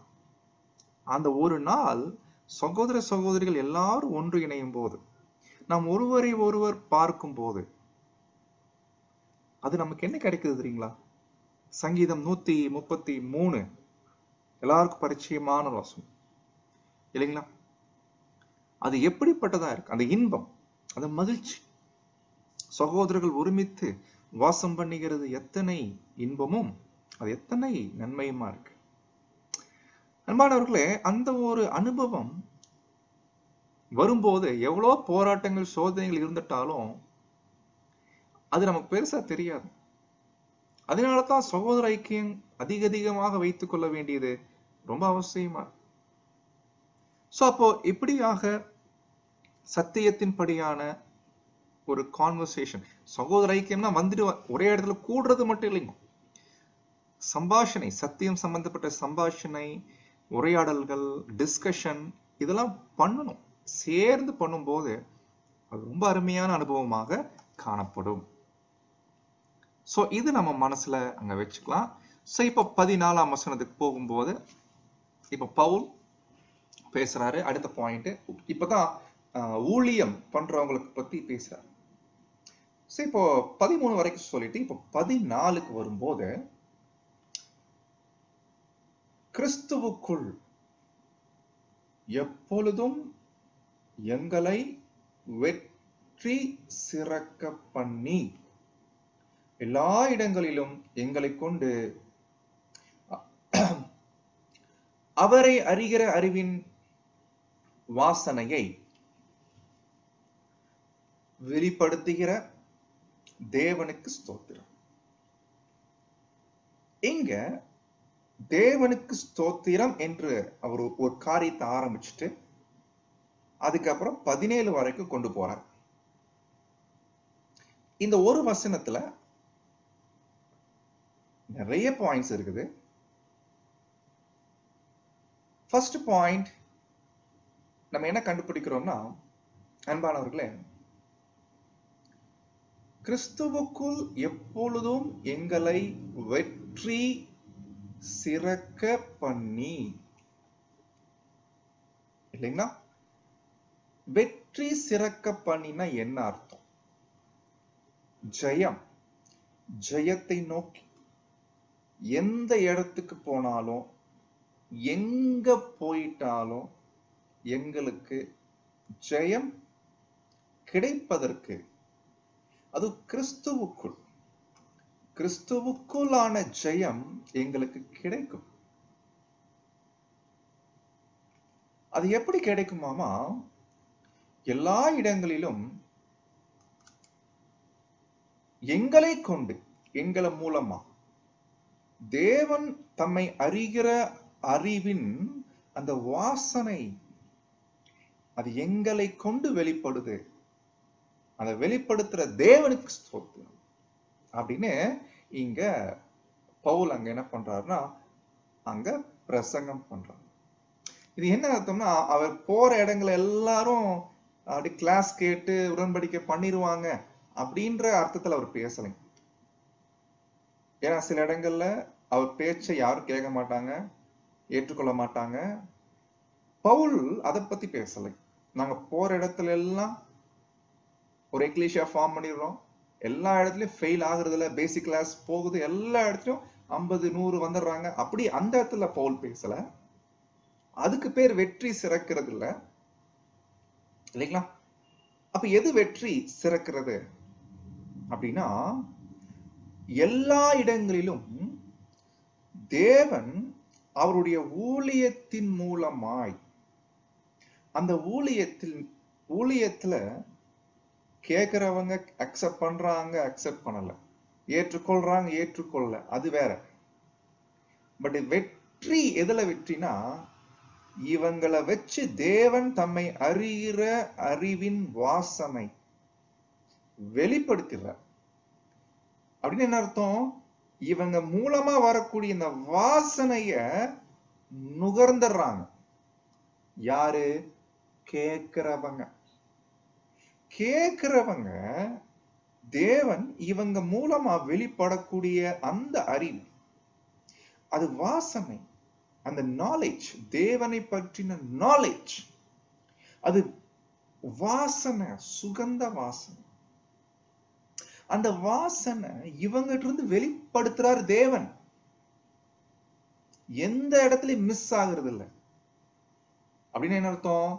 A: அந்த ஒரு நாள் சகோதர சகோதரிகள் எல்லாரும் ஒன்று இணையும் போது, நாம் ஒருவரை ஒருவர் பார்க்கும் போது அது நமக்கு என்ன கிடைக்குது தெரியுங்களா? சங்கீதம் 133 எல்லாருக்கும் பரிச்சயமான வசனம் இல்லைங்களா? அது எப்படிப்பட்டதா இருக்கு அந்த இன்பம், அந்த மகிழ்ச்சி. சகோதரர்கள் ஒருமித்து வாசம் பண்ணுகிறது எத்தனை இன்பமும் அது எத்தனை நன்மையுமா இருக்கு. அன்பானவர்களே, அந்த ஒரு அனுபவம் வரும்போது எவ்வளோ போராட்டங்கள் சோதனைகள் இருந்துட்டாலும் அது நமக்கு பெருசா தெரியாது. அதனாலதான் சகோதர ஐக்கியம் அதிகமாக வைத்துக் கொள்ள வேண்டியது ரொம்ப அவசியமா. சோ அப்போ இப்படியாக சத்தியத்தின்படியான ஒரு கான்வர்சேஷன், சகோதர ஐக்கியம்னா வந்துட்டு ஒரே இடத்துல கூடுறது மட்டும் இல்லைங்க, சம்பாஷணை, சத்தியம் சம்பந்தப்பட்ட சம்பாஷணை, உரையாடல்கள், டிஸ்கஷன், இதெல்லாம் பண்ணணும். சேர்ந்து பண்ணும்போது அது ரொம்ப அருமையான அனுபவமாக காணப்படும். சோ இது நம்ம மனசுல அங்க வச்சுக்கலாம். சோ இப்ப 14ஆம் வசனத்துக்கு போகும்போது இப்ப பவுல் பேசுறாரு. அடுத்த பாயிண்ட் இப்பதான் ஊழியம் பண்றவங்களுக்கு பத்தி பேசுறாரு. சோ இப்போ 13 வரைக்கும் சொல்லிட்டு இப்போ 14க்கு வரும்போது, கிறிஸ்துவுக்குள் எப்பொழுதும் எங்களை வெற்றி சிறக்க பண்ணி எல்லா இடங்களிலும் எங்களை கொண்டு அவரை அறிகிற அறிவின் வாசனையை வெளிப்படுத்துகிற தேவனுக்கு ஸ்தோத்திரம். இங்க தேவனுக்கு ஸ்தோத்திரம் என்று அவர் ஒரு காரியத்தை ஆரம்பிச்சுட்டு அதுக்கப்புறம் 17 வரைக்கும் கொண்டு போறார். இந்த ஒரு வசனத்துல நிறைய பாயிண்ட்ஸ் இருக்குது. ஃபர்ஸ்ட் பாயிண்ட் நம்ம என்ன கண்டுபிடிக்கிறோம்னா, அன்பானவர்களே, கிறிஸ்துவுக்குள் எப்பொழுதும் எங்களை வெற்றி சிறக்க பண்ணி, இல்லைங்களா? வெற்றி சிறக்க பண்ணினா என்ன அர்த்தம்? ஜெயம், ஜெயத்தை நோக்கி எந்த இடத்துக்கு போனாலும் எங்க போயிட்டாலும் எங்களுக்கு ஜெயம் கிடைப்பதற்கு, அது கிறிஸ்துவுக்குள்ளான ஜெயம் எங்களுக்கு கிடைக்கும். அது எப்படி கிடைக்குமாமா? எல்லா இடங்களிலும் எங்களை கொண்டு, எங்களை மூலமா தேவன் தம்மை அறிகிற அறிவின் அந்த வாசனை, அது எங்களை கொண்டு வெளிப்படுது. அதை வெளிப்படுத்துற தேவனுக்கு ஸ்தோத்திரம் அப்படின்னு இங்க பவுல் அங்க என்ன பண்றாருன்னா அங்க பிரசங்கம் பண்றாரு. இது என்ன அர்த்தம்னா, அவர் போற இடங்களை எல்லாரும் அப்படி கிளாஸ் கேட்டு உடன்படிக்கை பண்ணிடுவாங்க அப்படின்ற அர்த்தத்துல அவர் பேசலைங்க. ஏன்னா சில இடங்கள்ல அவர் பேச்சை யாரும் கேட்க மாட்டாங்க, ஏற்றுக்கொள்ள மாட்டாங்க. பவுல் அதை பத்தி பேசலை. நாங்க போற இடத்துல எல்லாம் ஒரு எக்லீஷியா ஃபார்ம் பண்ணிடுறோம், எல்லா இடத்துலயும் ஃபெயில் ஆகுறதுல, பேசிக் கிளாஸ் போகுது, எல்லா இடத்துலயும் 50 100 வந்துடுறாங்க, அப்படி அந்த இடத்துல பவுல் பேசல. அதுக்கு பேர் வெற்றி சிறக்கிறது இல்ல, இல்லைங்களா? அப்ப எது வெற்றி சிறக்கிறது அப்படின்னா, எல்லா இடங்களிலும் தேவன் அவருடைய ஊழியத்தின் மூலமாய், அந்த ஊழியத்துல கேட்கிறவங்க அக்செப்ட் பண்றாங்க, அக்செப்ட் பண்ணல, ஏற்றுக்கொள்றாங்க, ஏற்றுக்கொள்ள, அது வேற. பட் வெற்றி எதுல வெற்றினா, இவங்களை வச்சு தேவன் தம்மை அறிகிற அறிவின் வாசனை வெளிப்படுத்துறார். அப்படின்னு என்ன அர்த்தம்? இவங்க மூலமா வரக்கூடிய இந்த வாசனைய நுகர்ந்துடுறாங்க. யாரு? கேட்கிறவங்க. கேட்கிறவங்க தேவன் இவங்க மூலமா வெளிப்படக்கூடிய அந்த அறிவு, அது வாசனை, அந்த நாலேஜ், தேவனை பற்றின நாலேஜ், அது வாசனை, சுகந்த வாசனை. அந்த வாசனை இவங்கிட்ட இருந்து வெளிப்படுத்துறாரு தேவன். எந்த இடத்துலயும் மிஸ் ஆகுறது இல்லை. அப்படின்னு என்ன அர்த்தம்?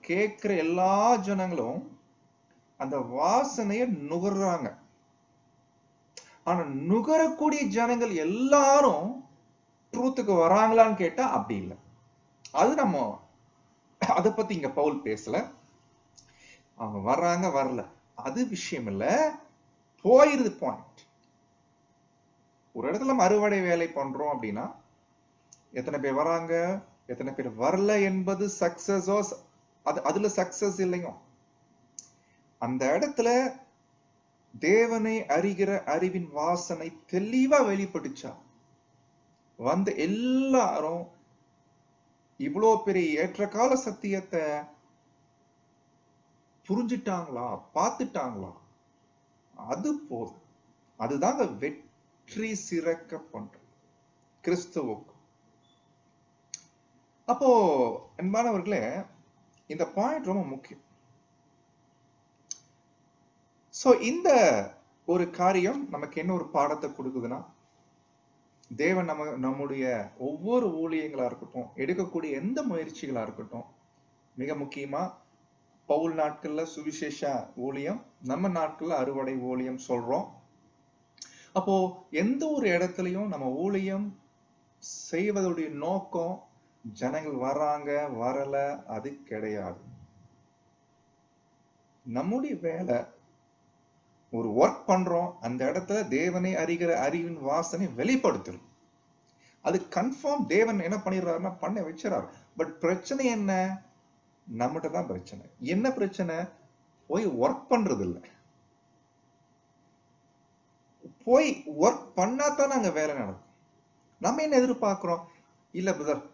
A: கேட்கிற எல்லா ஜனங்களும் அந்த வாசனைய நுகர்றாங்க. ஆனா நுகரக்கூடிய ஜனங்கள் எல்லாரும் ட்ரூத்துக்கு வராங்களான்னு கேட்டா அப்படி இல்லை. அது நம்ம அதை பத்தி இங்க பவுல் பேசல. அவங்க வர்றாங்க வரல அது விஷயம் இல்ல, போயிருது பாயிண்ட். ஒரு இடத்துல நம்ம அறுவடை வேலை பண்றோம் அப்படின்னா எத்தனை பேர் வராங்க, எத்தனை பேர் வரல என்பது சக்சஸோ அதுல சக்சஸ் இல்லைங்க. அந்த இடத்துல தேவனை அறிகிற அறிவின் வாசனை தெளிவா வெளிப்பட்டுச்சா, வந்து எல்லாரும் இவ்வளோ பெரிய ஏற்றகால சத்தியத்தை புரிஞ்சிட்டாங்களா, பார்த்துட்டாங்களா, அது போதும். அதுதாங்க வெற்றி சிறக்க பண்ற கிறிஸ்துவுக்கு. அப்போ அன்பானவர்களே, இந்த பாயிண்ட் ரொம்ப முக்கியம். சோ இந்த ஒரு காரியம் நமக்கு என்ன ஒரு பாடத்தை கொடுக்குதுன்னா, தேவன் நம்முடைய ஒவ்வொரு ஊழியங்களா இருக்கட்டும், எடுக்கக்கூடிய எந்த முயற்சிகளா இருக்கட்டும், மிக முக்கியமா பவுல் நாட்கள்ல சுவிசேஷ ஊழியம், நம்ம நாட்கள்ல அறுவடை ஊழியம் சொல்றோம். அப்போ எந்த ஒரு இடத்துலயும் நம்ம ஊழியம் செய்வதுடைய நோக்கம் ஜனங்கள் வர்றாங்க வரல அது கிடையாது. நம்முடைய வேலை ஒரு ஒர்க் பண்றோம், அந்த இடத்துல தேவனை அறிகிற அறிவின் வாசனை வெளிப்படுத்தும். அது கன்ஃபார்ம் தேவன் என்ன பண்ணிடுறாருன்னா பண்ண வச்சிடறாரு. பட் பிரச்சனை என்ன, நம்மகிட்ட தான் பிரச்சனை. என்ன பிரச்சனை, போய் ஒர்க் பண்றது இல்லை. போய் ஒர்க் பண்ணாதான் அங்க வேலை நடக்கும். நம்ம என்ன எதிர்பார்க்கிறோம், இல்ல பிரதர்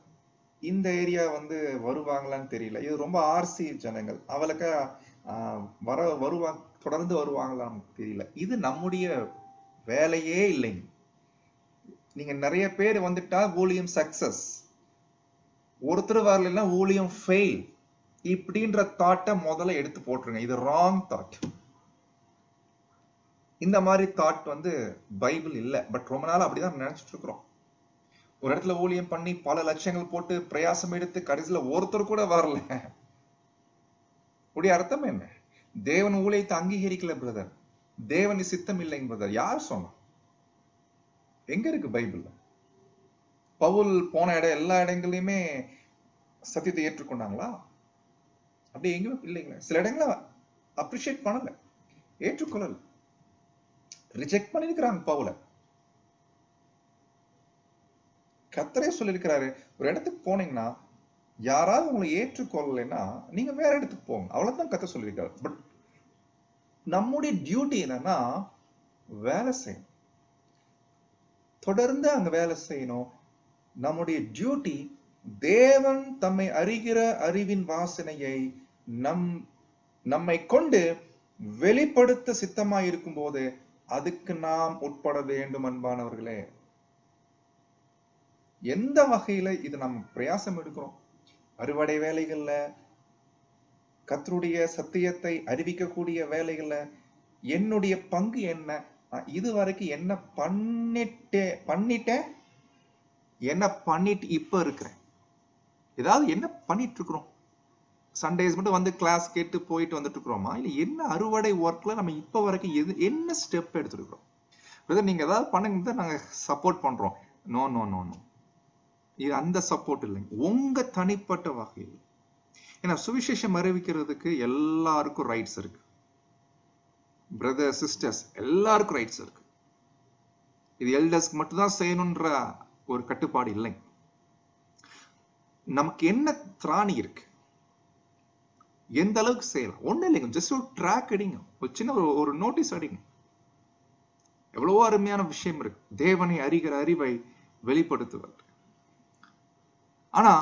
A: இந்த ஏரியா வந்து வருவாங்களான்னு தெரியல, இது ரொம்ப ஆர்சி ஜனங்கள், அவளுக்கு வருவாங்க, தொடர்ந்து வருவாங்களா நமக்கு தெரியல. இது நம்முடைய வேலையே இல்லைங்க. நீங்க நிறைய பேர் வந்துட்டா ஊழியம் சக்சஸ், ஒருத்தர் வரலன்னா ஊழியம் ஃபெயில், இப்படின்ற தாட்டை முதல்ல எடுத்து போட்டுருங்க. இது ராங் தாட். இந்த மாதிரி தாட் வந்து பைபிள் இல்லை. பட் ரொம்ப நாள் அப்படிதான் நினைச்சிட்டு இருக்கிறோம். ஒரு இடத்துல ஊழியம் பண்ணி பல லட்சங்கள் போட்டு பிரயாசம் எடுத்து கடைசியில ஒருத்தர் கூட வரல. உடைய அர்த்தம் என்ன, தேவன் ஊழியத்தை அங்கீகரிக்கல பிரதர், தேவன் சித்தம் இல்லைங்க பிரதர். யார் சொன்னா, எங்க இருக்கு பைபிள்ல? பவுல் போன இடம் எல்லா இடங்களையுமே சத்தியத்தை ஏற்றுக்கொண்டாங்களா? அப்படி எங்கேயுமே இல்லைங்களா? சில இடங்களை அப்ரிஷியேட் பண்ணல, ஏற்றுக்கொள்ளல, ரிஜெக்ட் பண்ணிருக்கிறாங்க பவுல. கர்த்தரே சொல்லியிருக்கிறாரு, ஒரு இடத்துக்கு போனீங்கன்னா யாராவது உங்களை ஏற்றுக்கொள்ளலைன்னா நீங்க வேற இடத்துக்கு போங்க, அவ்வளவுதான் கர்த்தர் சொல்லியிருக்காரு. பட் நம்முடைய டியூட்டி என்னன்னா வேலை செய்யணும், தொடர்ந்து அங்க வேலை செய்யணும். நம்முடைய டியூட்டி தேவன் தம்மை அறிகிற அறிவின் வாசனையை நம்மை கொண்டு வெளிப்படுத்த சித்தமாய் இருக்கும் போது அதுக்கு நாம் உட்பட வேண்டும். அன்பானவர்களே, எந்த வகையில இது நம்ம பிரயாசம் எடுக்கிறோம், அறுவடை வேலைகள்ல, கர்த்தருடைய சத்தியத்தை அறிவிக்கக்கூடிய வேலைகள்ல என்னுடைய பங்கு என்ன, இதுவரைக்கும் என்ன பண்ணிட்டேன், என்ன பண்ணிட்டு இப்ப இருக்கிறேன், ஏதாவது என்ன பண்ணிட்டு இருக்கிறோம்? சண்டேஸ் மட்டும் வந்து கிளாஸ் கேட்டு போயிட்டு வந்துட்டு இருக்கிறோமா, இல்ல என்ன அறுவடை ஒர்க்ல நம்ம இப்ப வரைக்கும் என்ன ஸ்டெப் எடுத்துருக்கிறோம்? பிரதர் நீங்க ஏதாவது பண்ணுங்க, நாங்க சப்போர்ட் பண்றோம். நோ நோ நோ நோ, இது அந்த சப்போர்ட் இல்லைங்க, உங்க தனிப்பட்ட வகையில். ஏன்னா சுவிசேஷம் அறிவிக்கிறதுக்கு எல்லாருக்கும் ரைட்ஸ் இருக்கு, பிரதர் சிஸ்டர்ஸ் எல்லாருக்கும் ரைட்ஸ் இருக்கு. இது எல்டர்ஸ்க்கு மட்டும் தான் செய்யணும்ன்ற ஒரு கட்டுப்பாடு இல்லை. நமக்கு என்ன திராணி இருக்கு, எந்த அளவுக்கு செய்யலாம், ஒண்ணு இல்லைங்க. ஜஸ்ட் ஒரு ட்ராக் அடிங்க, ஒரு சின்ன ஒரு நோட்டீஸ் அடிங்க. எவ்வளவோ அருமையான விஷயம் இருக்கு, தேவனை அறிகிற அறிவை வெளிப்படுத்துவது. ஆனா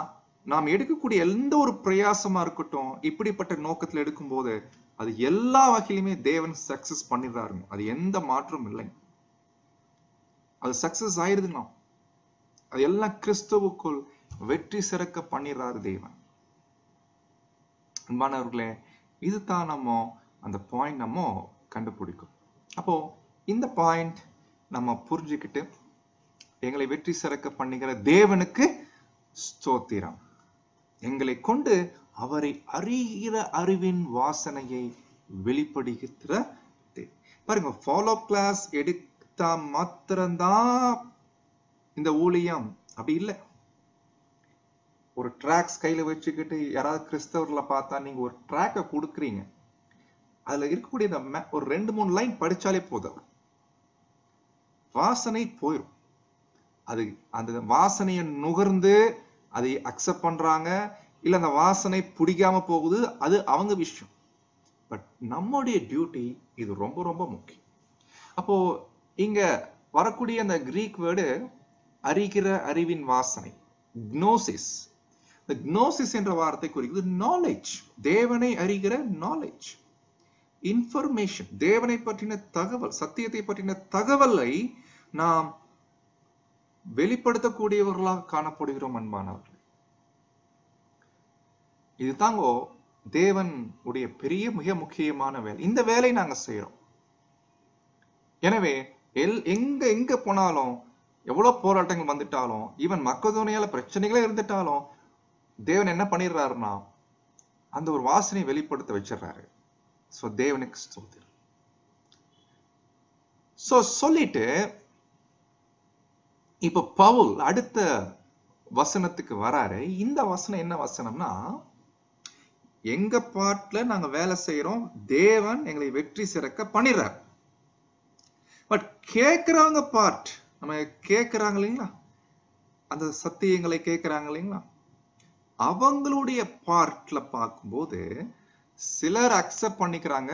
A: நாம் எடுக்கக்கூடிய எந்த ஒரு பிரயாசமா இருக்கட்டும், இப்படிப்பட்ட நோக்கத்துல எடுக்கும் போது அது எல்லா வகையிலுமே தேவன் சக்சஸ் பண்ணிடுறாருங்க. அது எந்த மாற்றமும் இல்லைங்க, அது சக்சஸ் ஆயிருதுங்க. அது எல்லாம் கிறிஸ்துவுக்குள் வெற்றி சிறக்க பண்ணிடுறாரு தேவன். அன்பானவர்களே, இதுதான் நம்ம அந்த பாயிண்ட் நம்ம கண்டுபிடிக்கும். அப்போ இந்த பாயிண்ட் நம்ம புரிஞ்சுக்கிட்டு எங்களை வெற்றி சிறக்க பண்ணுகிற தேவனுக்கு ஸ்தோத்திரம். எங்களை கொண்டு அவரை அறிகிற அறிவின் வாசனையை வெளிப்படுகிற பாருங்க. ஃபாலோ கிளாஸ் எடுத்தா மாத்திரம்தான் இந்த ஊழியம் அப்படி இல்லை. ஒரு ட்ராக்ஸ் கையில வச்சுக்கிட்டு யாராவது கிறிஸ்தவர்களை பார்த்தா நீங்க ஒரு ட்ராக்கை கொடுக்குறீங்க, அதுல இருக்கக்கூடிய ஒரு 2-3 லைன் படிச்சாலே போதும். வாசனை போயிடும். அது அந்த வாசனையை நுகர்ந்து அதை அக்செப்ட் பண்றாங்க, இல்ல அந்த வாசனை பிடிக்காம போகுது, அது அவங்க விஷயம். பட் நம்முடைய டியூட்டி இது ரொம்ப ரொம்ப முக்கியம். அப்போ இங்க வரக்கூடிய அந்த கிரீக் வேர்டு அறிகிற அறிவின் வாசனை, க்னோசிஸ். இந்த க்னோசிஸ் என்ற வார்த்தை குறிக்கிறது நாலேஜ், தேவனை அறிகிற நாலேஜ், இன்ஃபர்மேஷன், தேவனை பற்றின தகவல், சத்தியத்தை பற்றின தகவலை நாம் வெளிப்படுத்தக்கூடியவர்களாக காணப்படுகிறோம் அன்பானவர்கள். இதுதாங்கோ தேவன் உடைய பெரிய மிக முக்கியமான வேலை. இந்த வேலையை நாங்க செய்யறோம். எனவே எங்க போனாலும், எவ்வளவு போராட்டங்கள் வந்துட்டாலும், ஈவன் மக்கதோனியால பிரச்சனைகளே இருந்துட்டாலும், தேவன் என்ன பண்ணிடுறாருன்னா அந்த ஒரு வாசனையை வெளிப்படுத்த வச்சிடறாரு. சோ தேவனுக்கு ஸ்தோத்திரம். சோ சொல்லிட்டு இப்ப பவுல் அடுத்த வசனத்துக்கு வராரு. இந்த வசனம் என்ன வசனம்னா, எங்க பாட்டுல நாங்க வேலை செய்யறோம், தேவன் எங்களை வெற்றி சிறக்க பண்ணிடுறார். பட் கேட்கிறவங்க பார்ட், நம்ம கேட்கிறாங்க இல்லைங்களா, அந்த சத்தியங்களை கேட்கிறாங்க இல்லைங்களா, அவங்களுடைய பார்ட்ல பார்க்கும்போது சிலர் அக்செப்ட் பண்ணிக்கிறாங்க,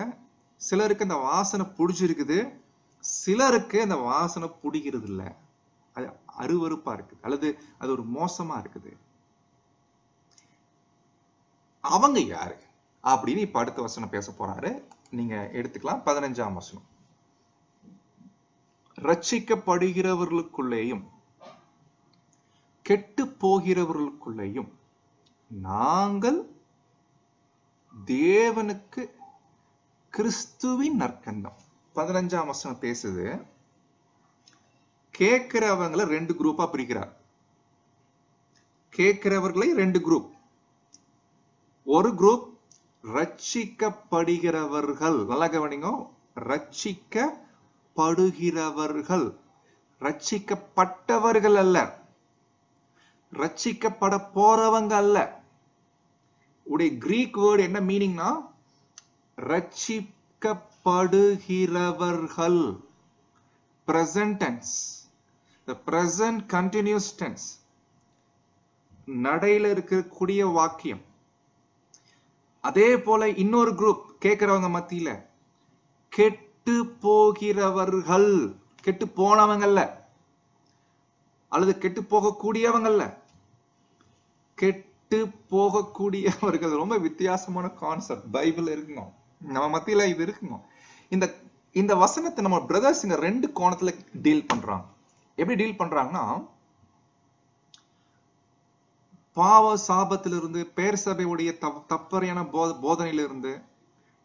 A: சிலருக்கு அந்த வாசனை பிடிச்சிருக்குது, சிலருக்கு அந்த வாசனை பிடிக்கிறது இல்லை, அது அருவருப்பா இருக்குது, அல்லது அது ஒரு மோசமா இருக்குது. அவங்க யாரு அப்படின்னு இப்ப அடுத்த வசனம் பேச போறாரு. நீங்க எடுத்துக்கலாம். 15ஆம் வசனம். ரட்சிக்கப்படுகிறவர்களுக்குள்ளேயும் கெட்டு போகிறவர்களுக்குள்ளேயும் நாங்கள் தேவனுக்கு கிறிஸ்துவின் நற்கந்தம். 15ஆம் வசனம் பேசுது, கேட்கிறவங்களை 2 குரூப்பா பிரிக்கிறார். கேட்கிறவர்களை 2 குரூப். ஒரு குரூப் ரட்சிக்கப்படுகிறவர்கள். நல்லா கவனிங்க, ரட்சிக்கப்படுகிறவர்கள், ரட்சிக்கப்பட்டவர்கள் அல்ல, ரட்சிக்கப்பட போறவங்க அல்ல. உடைய கிரீக் வேர்டு என்ன மீனிங்னா ரட்சிக்கப்படுகிறவர்கள். present tense, the present continuous tense, நடையில இருக்கக்கூடிய வாக்கியம். அதே போல இன்னொரு குரூப் கேட்கிறவங்க மத்தியில கெட்டு போகிறவர்கள், கெட்டு போனவங்கல்ல, அல்லது கெட்டு போகக்கூடியவங்கல்ல, கெட்டு போகக்கூடியவர்கள். ரொம்ப வித்தியாசமான கான்செப்ட் பைபிள் இருக்குங்க, நம்ம மத்தியில இது இருக்குங்க. இந்த வசனத்தை நம்ம பிரதர்ஸ் இந்த 2 கோணத்துல டீல் பண்றாங்க. எப்படி டீல் பண்றாங்கன்னா, பாவ சாபத்திலிருந்து, பேர் சபையுடைய தப்பறையான போதனையிலிருந்து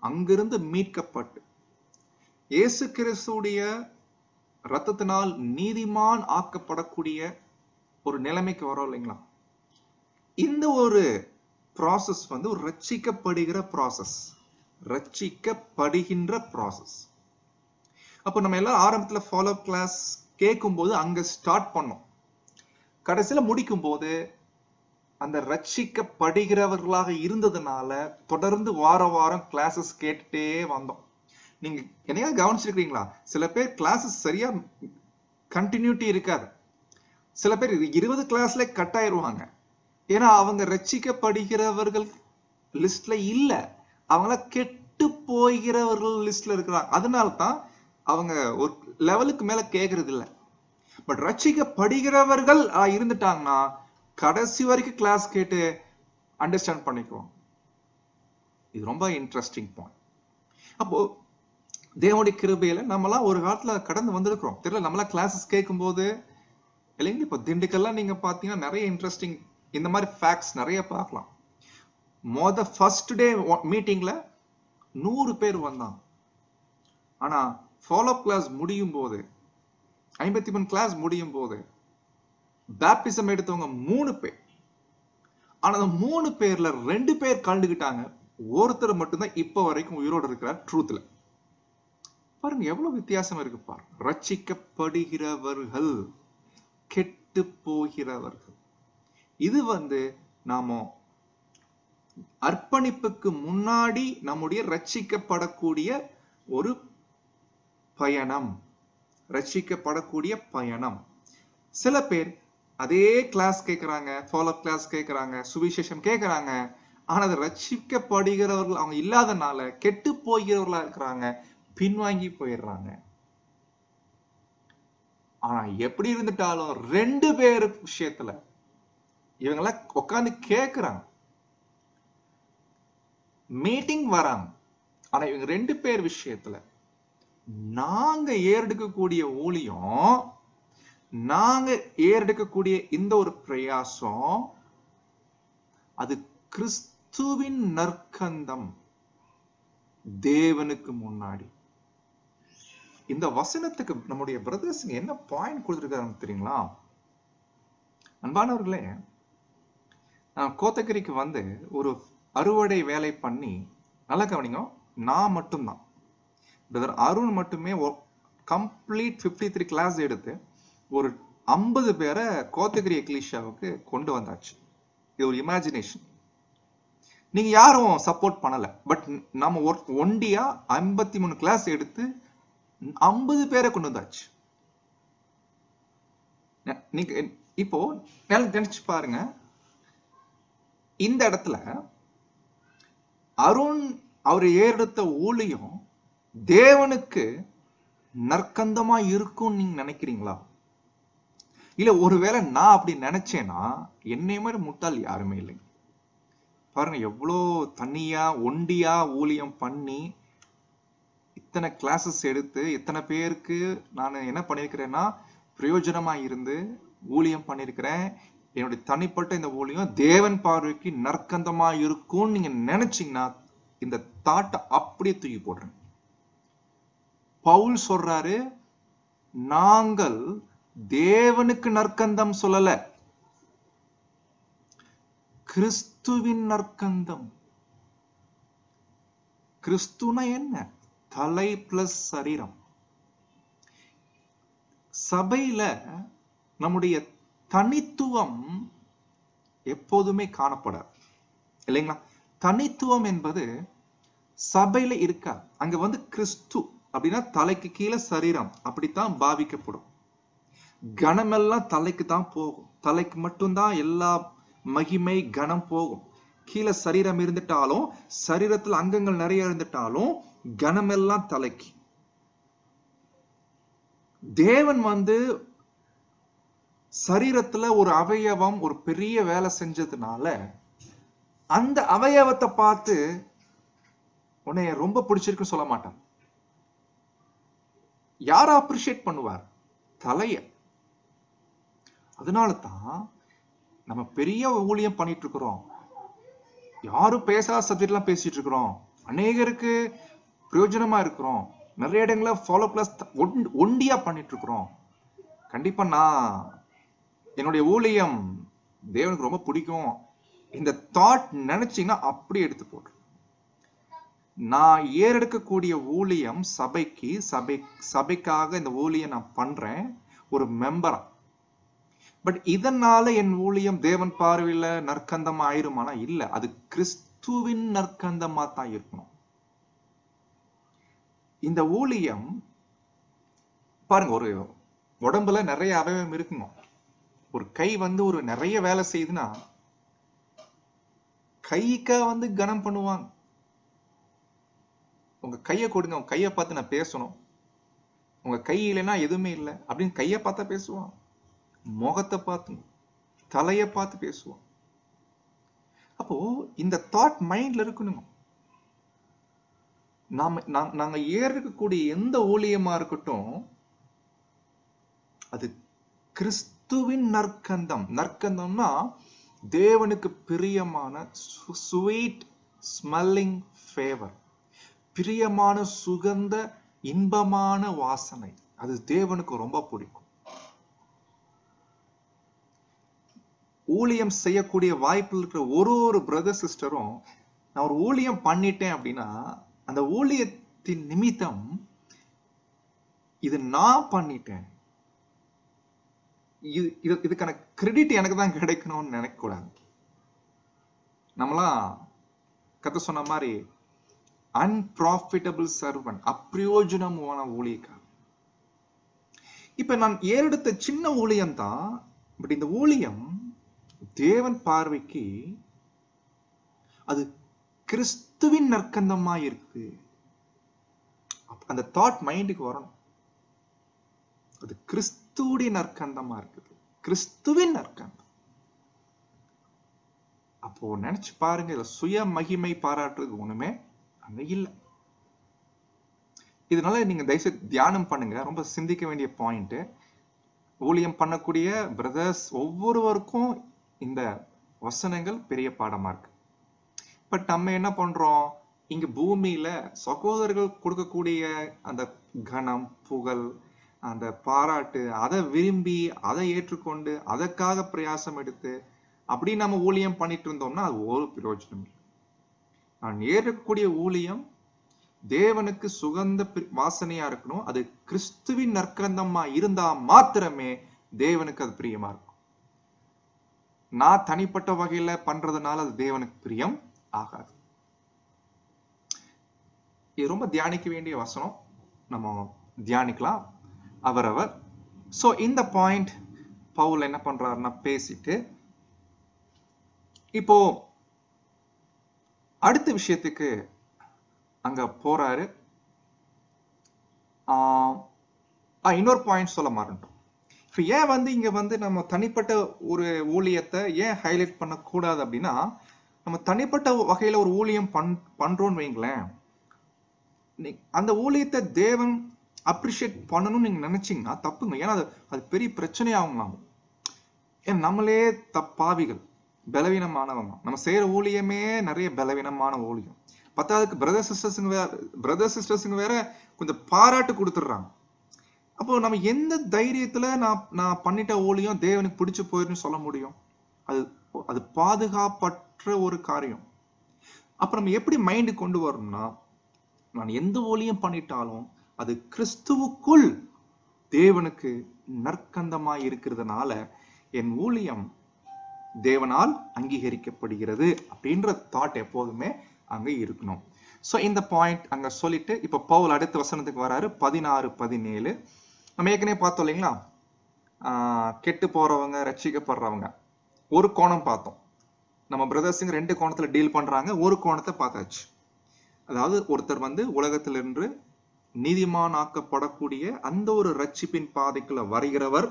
A: அங்கிருந்து மீட்கப்பட்டு இயேசு கிறிஸ்துடைய இரத்தத்தினால் நீதிமான் ஆக்கப்படக்கூடிய ஒரு நிலைமைக்கு வரோம் இல்லைங்களா. இந்த ஒரு ப்ராசஸ் வந்து ஒரு ரட்சிக்கப்படுகிற ப்ராசஸ், ரட்சிக்கப்படுகின்ற ப்ராசஸ். அப்போ நம்ம எல்லாம் ஆரம்பத்துல ஃபாலோ கிளாஸ் கேட்கும் போது அங்க ஸ்டார்ட் பண்ணோம், கடைசியில முடிக்கும் போது அந்த ரட்சிக்கப்படுகிறவர்களாக இருந்ததுனால தொடர்ந்து வாரம் கிளாஸஸ் கேட்டுட்டே வந்தோம். நீங்க என்னையா கவனிச்சிருக்கீங்களா, சில பேர் கிளாஸஸ் சரியா கண்டினியூட்டி இருக்காது, சில பேர் 20 கிளாஸ்ல கட் ஆயிருவாங்க. ஏன்னா அவங்க ரட்சிக்கப்படுகிறவர்கள் லிஸ்ட்ல இல்ல, அவங்கள கெட்டு போகிறவர்கள் லிஸ்ட்ல இருக்கிறாங்க. அதனால தான் அவங்க ஒரு லெவலுக்கு மேல கேட்கறது இல்லை. பட் ரட்சிக்கப்படுகிறவர்கள் இருந்துட்டாங்கன்னா கடைசி வரைக்கும் கிளாஸ் கேட்டு அண்டர்ஸ்டாண்ட் பண்ணிக்குவோம். இது ரொம்ப இன்ட்ரெஸ்டிங் பாயிண்ட். அப்போ தேவனுடைய கிருபையில நம்மளாம் ஒரு காலத்துல கடந்து வந்திருக்கிறோம். தெரியல, நம்மளாம் கிளாஸஸ் கேட்கும் போது இல்லைங்களா, இப்போ திண்டுக்கல்லாம் நீங்க பாத்தீங்கன்னா நிறைய இன்ட்ரெஸ்டிங் இந்த மாதிரி ஃபேக்ட்ஸ் நிறைய பார்க்கலாம். ஃபர்ஸ்ட் டே மீட்டிங்ல 100 பேர் வந்தாங்க. ஆனா ஃபாலோ கிளாஸ் முடியும் போது, 53 கிளாஸ் முடியும் போது பேப்டிசம் எடுத்தவங்க 3 பேர். ஆனா அந்த 3 பேர்ல 2 பேர் கலந்துக்கிட்டாங்க, ஒருத்தர் மட்டும்தான் இப்ப வரைக்கும் உயிரோடு இருக்கிறார் ட்ரூத்ல. பாருங்க எவ்வளவு வித்தியாசம் இருக்கு பாருங்க. ரட்சிக்கப்படுகிறவர்கள், கெட்டு போகிறவர்கள். இது வந்து நாம அர்ப்பணிப்புக்கு முன்னாடி நம்முடைய ரட்சிக்கப்படக்கூடிய ஒரு பயணம். ரட்சிக்கப்படக்கூடிய பயணம். சில பேர் அதே கிளாஸ் கேட்கிறாங்க, ஃபாலோ கிளாஸ் கேட்கிறாங்க, சுவிசேஷம் கேட்கிறாங்க. ஆனா அது ரட்சிக்கப்படுகிறவர்கள் அவங்க இல்லாதனால கெட்டு போகிறவர்களா இருக்கிறாங்க, பின்வாங்கி போயிடுறாங்க. ஆனா எப்படி இருந்துட்டாலும் 2 பேர் விஷயத்துல இவங்கெல்லாம் உட்கார்ந்து கேட்கிறாங்க, மீட்டிங் வராங்க. ஆனா இவங்க 2 பேர் விஷயத்துல நாங்க ஏறெடுக்கக்கூடிய ஊழியம், நாங்க ஏறெடுக்கக்கூடிய இந்த ஒரு பிரயாசம், அது கிறிஸ்துவின் நற்கந்தம் தேவனுக்கு முன்னாடி. இந்த வசனத்துக்கு நம்முடைய பிரதர்ஸ் என்ன பாயிண்ட் கொடுத்திருக்காங்க தெரியுங்களா? அன்பானவர்களே, கோத்தகிரிக்கு வந்து ஒரு அறுவடை வேலை பண்ணி, நல்லா கவனிங்க, நான் மட்டும்தான், பிரதர் அருண் மட்டுமே கம்ப்ளீட் 53 கிளாஸ் எடுத்து ஒரு 50 பேரை கோத்தகிரி எக்லீஷியாவுக்கு கொண்டு வந்தாச்சு. இது ஒரு இமேஜினேஷன். நீங்க யாரும் சப்போர்ட் பண்ணல. பட் நம்ம ஒண்டியா 53 கிளாஸ் எடுத்து 50 பேரை கொண்டு வந்தாச்சு. நீங்க இப்போ நினைச்சு பாருங்க, இந்த இடத்துல அருண் அவர் ஏறெடுத்த ஊழியம் தேவனுக்கு நற்கந்தமா இருக்கும் நீங்க நினைக்கிறீங்களா? இல்ல ஒருவேளை நான் அப்படி நினைச்சேன்னா என்னைய மாதிரி முட்டாள் யாருமே இல்லைங்க. பாருங்க, எவ்வளோ தனியா ஒண்டியா ஊழியம் பண்ணி இத்தனை கிளாஸஸ் எடுத்து இத்தனை பேருக்கு நான் என்ன பண்ணிருக்கிறேன்னா பிரயோஜனமா இருந்து ஊழியம் பண்ணிருக்கிறேன். என்னுடைய தனிப்பட்ட இந்த ஊழியம் தேவன் பார்வைக்கு நற்கந்தமா இருக்கும்னு நீங்க நினைச்சீங்கன்னா இந்த தாட்டை அப்படியே தூக்கி போடுறேன். பவுல் சொல்றாரு, நாங்கள் தேவனுக்கு நற்கந்தம் சொல்லல, கிறிஸ்துவின் நற்கந்தம். கிறிஸ்துனா என்ன? தலை பிளஸ் சரீரம். சபையில நம்முடைய தனித்துவம் எப்போதுமே காணப்படாது இல்லைங்களா? தனித்துவம் என்பது சபையில இருக்கா. அங்க வந்து கிறிஸ்து அப்படின்னா தலைக்கு கீழே சரீரம் அப்படித்தான் பாவிக்கப்படும். கணமெல்லாம் தலைக்கு தான் போகும். தலைக்கு மட்டும்தான் எல்லா மகிமை கணம் போகும். கீழே சரீரம் இருந்துட்டாலும், சரீரத்தில் அங்கங்கள் நிறைய இருந்துட்டாலும் கணமெல்லாம் தலைக்கு. தேவன் வந்து சரீரத்துல ஒரு அவயவம் ஒரு பெரிய வேலை செஞ்சதுனால அந்த அவயவத்தை பார்த்து உன்னை ரொம்ப பிடிச்சிருக்கு சொல்ல மாட்டான். யார அப்ரிஷியேட் பண்ணுவார்? தலைய. அதனால தான் நம்ம பெரிய ஊழியம் பண்ணிட்டு இருக்கிறோம், யாரும் பேசாத சப்ஜெக்ட் எல்லாம் பேசிட்டு இருக்கிறோம், அநேகருக்கு பிரயோஜனமா இருக்கிறோம், நிறைய இடங்கள ஃபாலோ பிளஸ் ஒண்டியா பண்ணிட்டு இருக்கிறோம். கண்டிப்பா நான் என்னுடைய ஊழியம் தேவனுக்கு ரொம்ப பிடிக்கும் இந்த தாட் நினைச்சீங்கன்னா அப்படி எடுத்து போட்டு, நான் ஏறெடுக்கக்கூடிய ஊழியம் சபைக்கு சபைக்காக இந்த ஊழியம் நான் பண்றேன் ஒரு மெம்பரா. பட் இதனால என் ஊழியம் தேவன் பார்வையில நற்கந்தமா ஆயிருமானா இல்ல, அது கிறிஸ்துவின் நற்கந்தமா தான் இருக்கணும். இந்த ஊழியம் பாருங்க, ஒரு உடம்புல நிறைய அவயவம் இருக்குங்க. ஒரு கை வந்து ஒரு நிறைய வேலை செய்யுதுன்னா கைக்கா வந்து கனம் பண்ணுவாங்க. உங்க கையை கொடுங்க, உங்க கையை பார்த்து நான் பேசணும், உங்க கை இல்லைன்னா எதுவுமே இல்லை அப்படின்னு கையை பார்த்தா பேசுவான், முகத்தை பார்த்து தலையை பார்த்து பேசுவான். அப்போ இந்த தாட் மைண்ட்ல இருக்கணுங்க. நாங்க ஏறக்கூடிய எந்த ஊழியமா இருக்கட்டும் அது கிறிஸ்துவின் நற்கந்தம். நற்கந்தம்னா தேவனுக்கு பிரியமான ஸ்வீட் ஸ்மெல்லிங் ஃபேவர், பிரியமான சுகந்த இன்பமான வாசனை, அது தேவனுக்கு ரொம்ப பிடிக்கும். ஊழியம் செய்யக்கூடிய வாய்ப்பு இருக்கிற ஒரு பிரதர் சிஸ்டரும் நான் ஒரு ஊழியம் பண்ணிட்டேன் அப்படின்னா அந்த ஊழியத்தின் நிமித்தம் இது நான் பண்ணிட்டேன், இதுக்கான கிரெடிட் எனக்கு தான் கிடைக்கணும்னு நினைக்க கூடாது. நம்மளாம் கத்த சொன்ன மாதிரி அன்பிராஃபிட்டபிள் சர்வன்ட், அப்பிரயோஜனமான ஊழியக்காரர். இப்ப நான் ஏறெடுத்த சின்ன ஊழியம் தான், பட் இந்த ஊழியம் தேவன் பார்வைக்கு அது கிறிஸ்துவின் நற்கந்தமா இருக்கு. அந்த தாட் மைண்டுக்கு வரணும். அது கிறிஸ்துவுடைய நற்கந்தமா இருக்குது, கிறிஸ்துவின் நற்கந்தம். அப்போ நினைச்சு பாருங்க, இதுல சுய மகிமை பாராட்டுறது ஒண்ணுமே அங்க இல்லை. இதனால நீங்க தயவுசெய்து தியானம் பண்ணுங்க. ரொம்ப சிந்திக்க வேண்டிய பாயிண்ட். ஊழியம் பண்ணக்கூடிய பிரதர்ஸ் ஒவ்வொருவருக்கும் இந்த வசனங்கள் பெரிய பாடமா இருக்கு. பட் நம்ம என்ன பண்றோம், இங்க பூமியில சகோதரர்கள் கொடுக்கக்கூடிய அந்த கனம், புகழ், அந்த பாராட்டு, அதை விரும்பி அதை ஏற்றுக்கொண்டு அதற்காக பிரயாசம் எடுத்து அப்படி நம்ம ஊழியம் பண்ணிட்டு இருந்தோம்னா அது ஒரு பிரயோஜனம் இல்லை. நான் ஏற்கக்கூடிய ஊழியம் தேவனுக்கு சுகந்த வாசனையா இருக்கணும். அது கிறிஸ்துவின் நற்கந்தமா இருந்தா மாத்திரமே தேவனுக்கு அது பிரியமா இருக்கும். நான் தனிப்பட்ட வகையில பண்றதுனால அது தேவனுக்கு பிரியம் ஆகாது. இது ரொம்ப தியானிக்க வேண்டிய வசனம், நம்ம தியானிக்கலாம் அவரவர். சோ இந்த பாயிண்ட் பவுல் என்ன பண்றாருன்னா பேசிட்டு இப்போ அடுத்த விஷயத்துக்கு அங்க போறாரு. இன்னொரு பாயிண்ட் சொல்ல மாட்டோம். இப்ப ஏன் இங்க நம்ம தனிப்பட்ட ஒரு ஊழியத்தை ஏன் ஹைலைட் பண்ணக்கூடாது அப்படின்னா, நம்ம தனிப்பட்ட வகையில ஒரு ஊழியம் பண்றோம்னு வைங்களேன், அந்த ஊழியத்தை தேவன் அப்ரிஷியேட் பண்ணணும்னு நீங்க நினைச்சீங்கன்னா தப்புங்க. ஏன்னா அது பெரிய பிரச்சனையாகும். ஏன் நம்மளே தப்பாவிகள், பலவீனமானவங்க. நம்ம செய்யற ஊழியமே நிறைய பலவீனமான ஊழியம். பத்தாவதுக்கு பிரதர் சிஸ்டர்ஸுங்க வேற கொஞ்சம் பாராட்டு கொடுத்துடுறாங்க. அப்போ நம்ம எந்த தைரியத்துல நான் பண்ணிட்ட ஊழியம் தேவனுக்கு பிடிச்சு போயிருன்னு சொல்ல முடியும்? அது பாதுகாப்பற்ற ஒரு காரியம். அப்ப நம்ம எப்படி மைண்டு கொண்டு வரணும்னா, நான் எந்த ஊழியம் பண்ணிட்டாலும் அது கிறிஸ்துவுக்குள் தேவனுக்கு நற்கந்தமாய் இருக்கிறதுனால என் ஊழியம் தேவனால் அங்கீகரிக்கப்படுகிறது அப்படின்ற தாட் எப்போதுமே அங்க இருக்கணும். சோ இந்த பாயிண்ட் அங்க சொல்லிட்டு இப்ப பவுல் அடுத்த வசனத்துக்கு வராரு, 16, 17. நம்ம ஏற்கனவே பார்த்தோம் இல்லைங்களா, கெட்டு போறவங்க ரட்சிக்கப்படுறவங்க ஒரு கோணம் பார்த்தோம். நம்ம பிரதர்ஸுங்க 2 கோணத்துல டீல் பண்றாங்க. ஒரு கோணத்தை பார்த்தாச்சு. அதாவது ஒருத்தர் உலகத்திலிருந்து நீதிமான் ஆக்கப்படக்கூடிய அந்த ஒரு ரட்சிப்பின் பாதைக்குள்ள வருகிறவர்,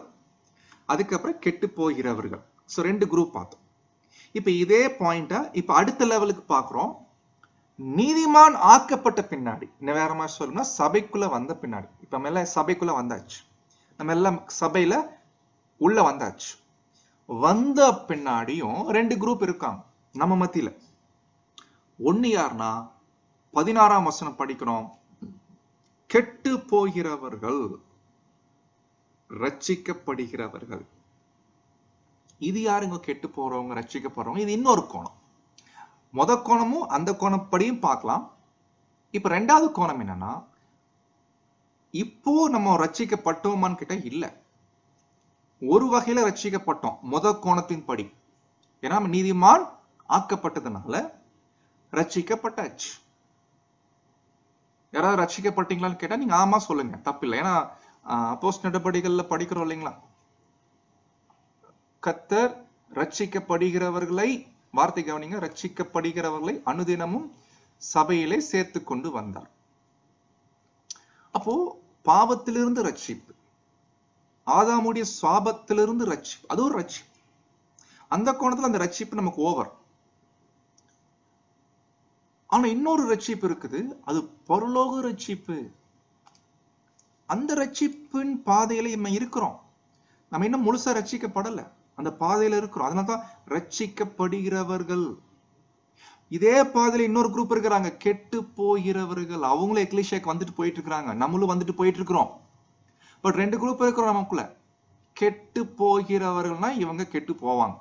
A: அதுக்கப்புறம் கெட்டு போகிறவர்கள். சோ 2 குரூப் பார்த்தோம். இப்ப இதே பாயிண்டா இப்ப அடுத்த லெவலுக்கு பாக்குறோம். நீதிமான் ஆக்கப்பட்ட பின்னாடி, இன்னும் வேற மாதிரி சொல்லணும்னா சபைக்குள்ள வந்த பின்னாடி. இப்ப நம்ம எல்லாம் சபைக்குள்ள வந்தாச்சு, நம்ம எல்லாம் சபையில உள்ள வந்தாச்சு. வந்த பின்னாடியும் 2 குரூப் இருக்காங்க நம்ம மத்தியில. ஒண்ணு யாருன்னா 16ஆம் வசனம் படிக்கிறோம், கெட்டு போகிறவர்கள், ரட்சிக்கப்படுகிறவர்கள். இது யாருங்க கெட்டு போறவங்க ரட்சிக்கப்படுறவங்க? இது இன்னொரு கோணம். முத கோணமும் அந்த கோணப்படியும் பார்க்கலாம். இப்ப 2வது கோணம் என்னன்னா, இப்போ நம்ம ரட்சிக்கப்பட்டோமான்னு கேட்டா இல்ல, ஒரு வகையில ரட்சிக்கப்பட்டோம் முத கோணத்தின் படி. ஏன்னா நம்ம நீதிமான் ஆக்கப்பட்டதுனால ரட்சிக்கப்பட்டாச்சு. யாராவது ரட்சிக்கப்பட்டீங்களான்னு கேட்டா நீங்க ஆமா சொல்லுங்க, தப்பு இல்லை. ஏன்னா அப்போஸ்தலர் நடபடிகள்ல படிக்கிறோம் இல்லைங்களா, கர்த்தர் ரட்சிக்கப்படுகிறவர்களை, வார்த்தை கவனிங்க, ரட்சிக்கப்படுகிறவர்களை அனுதினமும் சபையிலே சேர்த்து கொண்டு வந்தார். அப்போ பாவத்திலிருந்து ரட்சிப்பு, ஆதாமுடைய சாபத்திலிருந்து ரட்சிப்பு, அது ஒரு ரட்சிப்பு. அந்த கோணத்துல அந்த ரட்சிப்பு நமக்கு ஓவர். ஆனா இன்னொரு ரட்சிப்பு இருக்குது, அது பரலோக ரட்சிப்பு. அந்த ரட்சிப்பின் பாதையில நம்ம இருக்கிறோம். நம்ம இன்னும் முழுசா ரட்சிக்கப்படல, அந்த பாதையில இருக்கிறோம். அதனாலதான் ரட்சிக்கப்படுகிறவர்கள். இதே பாதையில இன்னொரு குரூப் இருக்கிறாங்க, கெட்டு போகிறவர்கள். அவங்களும் எக்லிஷியாக்கு வந்துட்டு போயிட்டு இருக்கிறாங்க, நம்மளும் வந்துட்டு போயிட்டு இருக்கிறோம். பட் 2 குரூப் இருக்கிறோம் நமக்குள்ள. கெட்டு போகிறவர்கள்னா இவங்க கெட்டு போவாங்க.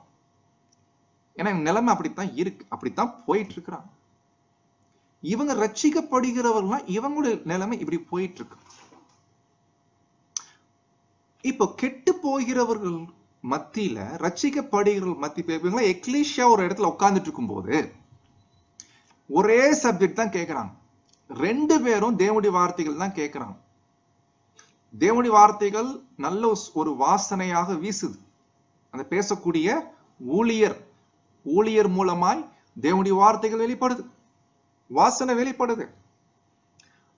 A: ஏன்னா நிலைமை அப்படித்தான் இருக்கு, அப்படித்தான் போயிட்டு இருக்கிறாங்க. இவங்க ரட்சிக்கப்படுகிறவர்கள்னா இவங்களுடைய நிலைமை இப்படி போயிட்டு இருக்கு. இப்போ கெட்டு போகிறவர்கள் மத்தியில ரட்சிக்கப்படுகிறவர்கள் மத்திய எக்லிஷியா ஒரு இடத்துல உட்கார்ந்துட்டு இருக்கும் போது ஒரே சப்ஜெக்ட் தான் கேட்கிறாங்க. 2 பேரும் தேவனுடைய வார்த்தைகள் தான் கேட்கிறாங்க. தேவனுடைய வார்த்தைகள் நல்ல ஒரு வாசனையாக வீசுது. அந்த பேசக்கூடிய ஊழியர் மூலமாய் தேவனுடைய வார்த்தைகள் வெளிப்படுது, வாசனை வெளிப்படுது.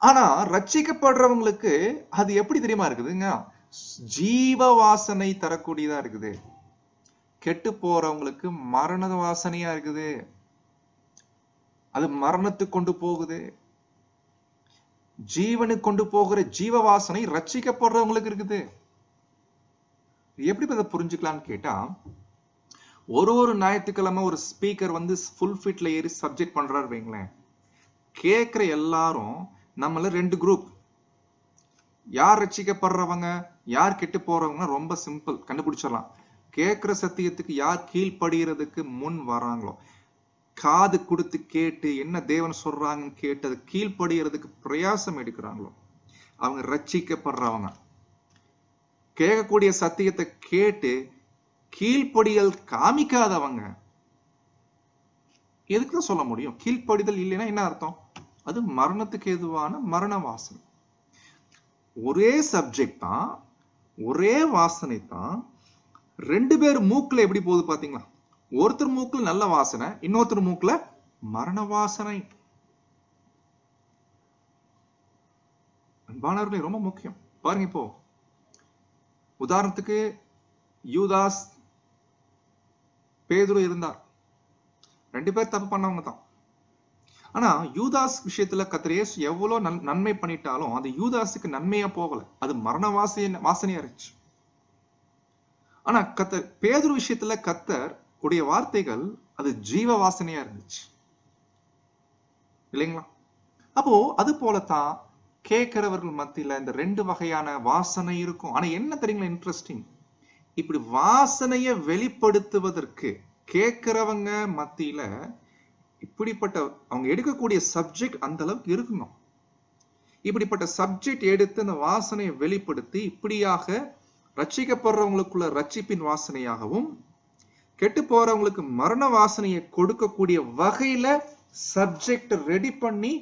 A: ஆனா ரட்சிக்கப்படுறவங்களுக்கு அது எப்படி தெரியுமா இருக்குதுங்க? ஜீவ வாசனை தரக்கூடியதா இருக்குது. கெட்டு போறவங்களுக்கு மரண வாசனையா இருக்குது. அது மரணத்துக்கு கொண்டு போகுது. ஜீவனுக்கு கொண்டு போகிற ஜீவ வாசனை ரட்சிக்கப்படுறவங்களுக்கு இருக்குது. எப்படி அதை புரிஞ்சுக்கலாம்னு கேட்டா, ஒரு ஞாயிற்றுக்கிழமை ஒரு ஸ்பீக்கர் வந்து ஃபுல் ஃபிட்ல ஏறி சப்ஜெக்ட் பண்றாரு வைங்களேன். கேட்கிற எல்லாரும் நம்மள 2 குரூப். யார் ரட்சிக்கப்படுறவங்க, யார் கெட்டு போறவங்க ரொம்ப சிம்பிள், கண்டுபிடிச்சிடலாம். கேட்கிற சத்தியத்துக்கு யார் கீழ்படுகிறதுக்கு முன் வராங்களோ, காது கொடுத்து கேட்டு என்ன தேவன் சொல்றாங்கன்னு கேட்டு அது கீழ்படுகிறதுக்கு பிரயாசம் எடுக்கிறாங்களோ, அவங்க ரட்சிக்கப்படுறவங்க. கேட்கக்கூடிய சத்தியத்தை கேட்டு கீழ்ப்படிதல் காமிக்காதவங்க எதுக்குதான் சொல்ல முடியும்? கீழ்ப்படிதல் இல்லைன்னா என்ன அர்த்தம்? அது மரணத்துக்கு ஏதுவான மரண வாசனை. ஒரே சப்ஜெக்ட் தான், ஒரே வாசனை தான், 2 பேர் மூக்குல எப்படி போகுது பாத்தீங்களா? ஒருத்தர் மூக்குல நல்ல வாசனை, இன்னொருத்தர் மூக்குல மரண வாசனை. அன்பானவர்களே, ரொம்ப முக்கியம் பாருங்க. இப்போ உதாரணத்துக்கு யூதாஸ், பேதுரு இருந்தார். 2 பேர் தப்பு பண்ணவங்க தான். ஆனா யூதாஸ் விஷயத்துல கர்த்தர் இயேசு எவ்வளவு நன்மை பண்ணிட்டாலும் அது யூதாஸுக்கு நன்மையா போகல, அது மரண வாசனையா இருந்துச்சு. ஆனா பேதுரு விஷயத்துல கர்த்தர் உடைய வார்த்தைகள் அது ஜீவ வாசனையா இருந்துச்சு இல்லைங்களா? அப்போ அது போலத்தான் கேட்கிறவர்கள் மத்தியில இந்த 2 வகையான வாசனை இருக்கும். ஆனா என்ன தெரியுங்களா இன்ட்ரெஸ்டிங், இப்படி வாசனையை வெளிப்படுத்துவதற்கு கேட்கிறவங்க மத்தியில இப்படிப்பட்ட அவங்க எடுக்கக்கூடிய சப்ஜெக்ட் அந்த அளவுக்கு இருக்கணும். இப்படிப்பட்ட சப்ஜெக்ட் எடுத்து அந்த வாசனையை வெளிப்படுத்தி இப்படியாக ரட்சிக்கப்படுறவங்களுக்குள்ள ரட்சிப்பின் வாசனையாகவும் கெட்டு போறவங்களுக்கு மரண வாசனையை கொடுக்கக்கூடிய வகையில சப்ஜெக்ட் ரெடி பண்ணி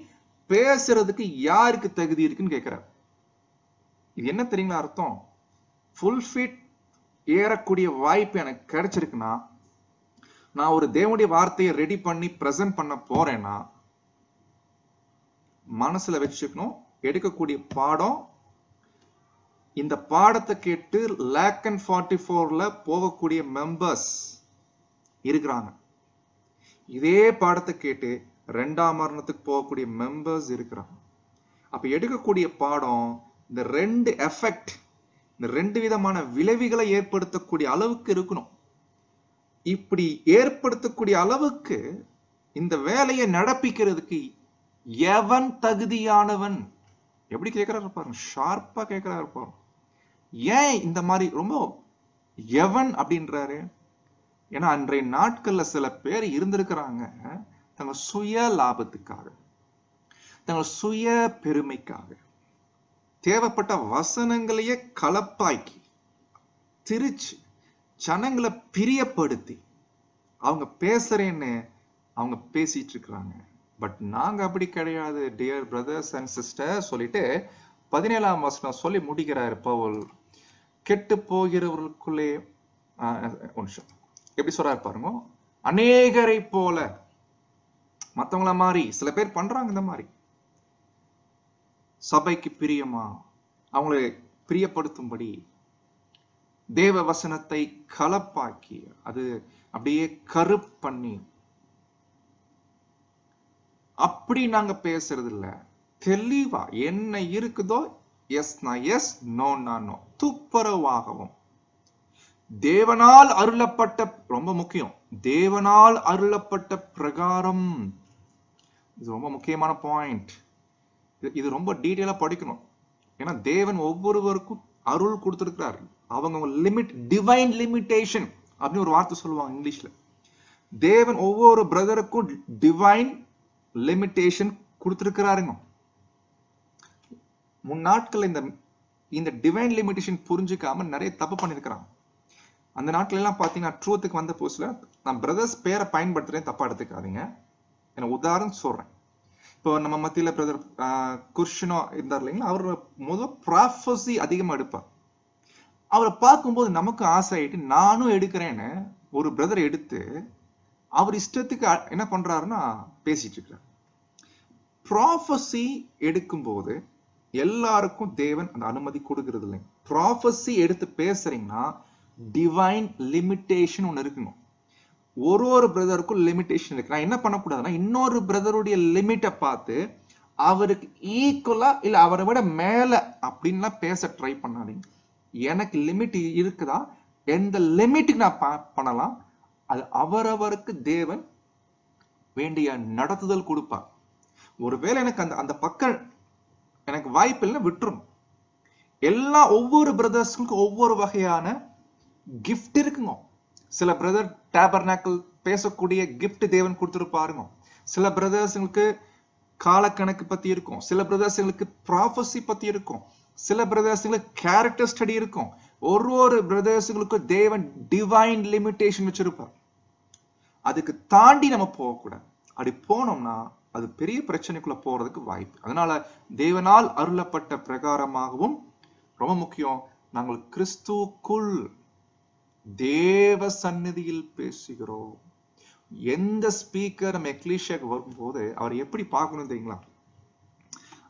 A: பேசுறதுக்கு யாருக்கு தகுதி இருக்குன்னு கேட்கிறார். இது என்ன தெரியுங்களா அர்த்தம்? ஃபுல் ஃபிட் ஏறக்கூடிய வாய்ப்பு எனக்கு கிடைச்சிருக்குன்னா, நான் ஒரு தேவனுடைய வார்த்தையை ரெடி பண்ணி பிரசன்ட் பண்ண போறேன்னா மனசுல வச்சுக்கணும், எடுக்கக்கூடிய பாடம், இந்த பாடத்தை கேட்டு லேக் 44ல போகக்கூடிய மெம்பர்ஸ் இருக்கிறாங்க. இதே பாடத்தை கேட்டு 2ஆம் மரணத்துக்கு போகக்கூடிய மெம்பர்ஸ் இருக்கிறாங்க. அப்ப எடுக்கக்கூடிய பாடம் இந்த 2 எஃபெக்ட், இந்த 2 விதமான விளைவுகளை ஏற்படுத்தக்கூடிய அளவுக்கு இருக்கணும். இப்படி ஏற்படுத்தக்கூடிய அளவுக்கு இந்த வேலையை நடப்பிக்கிறதுக்கு எவன் தகுதியானவன்? எப்படி கேட்கிறாரு பாருங்க, ஷார்ப்பா கேட்கிறாரு பாருங்க. ஏன் இந்த மாதிரி ரொம்ப எவன் அப்படின்றாரு? ஏன்னா அன்றைய நாட்கள்ல சில பேர் இருந்திருக்கிறாங்க, தங்கள் சுய லாபத்துக்காக, தங்கள் சுய பெருமைக்காக தேவைப்பட்ட வசனங்களையே கலப்பாக்கி திரிச்சு ஜனங்களை பிரியப்படுத்தி அவங்க பேசுறேன்னு அவங்க பேசிட்டு இருக்கிறாங்க. பட் நாங்க அப்படி கிடையாது டியர் பிரதர்ஸ் அண்ட் சிஸ்டர் சொல்லிட்டு 17ஆம் வசனம் சொல்லி முடிக்கிறாரு பவுல். கெட்டு போகிறவர்களுக்குள்ளே எப்படி சொல்றாரு பாருங்க, அநேகரை போல மத்தவங்கள மாதிரி சில பேர் பண்றாங்க. இந்த மாதிரி சபைக்கு பிரியமா அவங்களை பிரியப்படுத்தும்படி தேவ வசனத்தை கலப்பாக்கி அது அப்படியே கருப்பு பண்ணி அப்படி நாங்க பேசுறது இல்ல. தெளிவா என்ன இருக்குதோ எஸ் நான் எஸ், நோ நான் நோ, துப்புரவாகவும் தேவனால் அருளப்பட்ட, ரொம்ப முக்கியம், தேவனால் அருளப்பட்ட பிரகாரம். இது ரொம்ப முக்கியமான பாயிண்ட். இது ரொம்ப டீட்டெயிலா படிக்கணும். ஏன்னா தேவன் ஒவ்வொருவருக்கும் அருள் கொடுத்திருக்கிறார். அவங்க லிமிட், டிவைன் லிமிட்டேஷன் அப்படின்னு ஒரு வார்த்தை சொல்லுவாங்க இங்கிலீஷ்ல. தேவன் ஒவ்வொரு பிரதருக்கும் டிவைன் லிமிட்டேஷன் கொடுத்திருக்கிறாருங்க. முன்னாட்கள் இந்த டிவைன் லிமிட்டேஷன் புரிஞ்சுக்காம நிறைய தப்பு பண்ணிருக்கிறாங்க. அந்த நாட்கள் எல்லாம் பாத்தீங்கன்னா ட்ரூத்துக்கு வந்த புதுசுல நான் பிரதர்ஸ் பேரை பயன்படுத்துறேன், தப்பா எடுத்துக்காதீங்க. உதாரணம் சொல்றேன். இப்போ நம்ம மத்தியில பிரதர் குர்ஷனோ இருந்தார் இல்லைங்களா, அவர் முதல் ப்ராஃபஸி அதிகமா எடுப்பார். அவரை பார்க்கும்போது நமக்கு ஆசை ஆயிட்டு நானும் எடுக்கிறேன்னு ஒரு பிரதர் எடுத்து அவர் இஷ்டத்துக்கு என்ன பண்றாருன்னா பேசிட்டு இருக்கிறார். ப்ராஃபஸி எடுக்கும்போது எல்லாருக்கும் தேவன் அந்த அனுமதி கொடுக்கிறது இல்லைங்க. ப்ராஃபஸி எடுத்து பேசுறீங்கன்னா டிவைன் லிமிட்டேஷன் ஒன்று இருக்கணும். ஒரு பிரதருக்கும் லிமிட்டேஷன் இருக்கு. நான் என்ன பண்ணக்கூடாதுன்னா இன்னொரு பிரதருடைய லிமிட்டை பார்த்து அவருக்கு ஈக்குவலா இல்ல அவரை விட மேல அப்படின்லாம் பேச ட்ரை பண்ணாதீங்க. எனக்கு லிமிட் இருக்குதா, எந்த லிமிட்டுக்கு நான் பண்ணலாம், அது அவரவருக்கு தேவன் வேண்டிய நடத்துதல் கொடுப்பார். ஒருவேளை எனக்கு அந்த பக்கம் எனக்கு வாய்ப்பு இல்லைன்னா விட்டுரும். ஒவ்வொரு பிரதர்ஸ்க்கும் ஒவ்வொரு வகையான கிஃப்ட் இருக்குங்க. சில பிரதர் டேபர்னாக்கிள் பேசக்கூடிய கிஃப்ட் தேவன் கொடுத்துருப்பாருங்க. சில பிரதர்ஸ்களுக்கு காலக்கணக்கு பத்தி இருக்கும், சில பிரதர்ஸ்களுக்கு ப்ராஃபஸி பத்தி இருக்கும், சில பிரதர்ஸ்களுக்கு கேரக்டர் ஸ்டடி இருக்கும். ஒரு பிரதர்ஸ்களுக்கு தேவன் டிவைன் லிமிட்டேஷன் வச்சிருப்பார். அதுக்கு தாண்டி நம்ம போகக்கூடாது. அப்படி போனோம்னா அது பெரிய பிரச்சனைக்குள்ள போறதுக்கு வாய்ப்பு. அதனால தேவனால் அருளப்பட்ட பிரகாரமாகவும் ரொம்ப முக்கியம், நாங்கள் கிறிஸ்துவுக்குள் தேவ சந்நிதியில் பேசுகிறோம். எந்த ஸ்பீக்கர் நம்ம எக்லீஷியாக்கு வரும்போது அவர் எப்படி பார்க்கணும் தெரியுங்களா?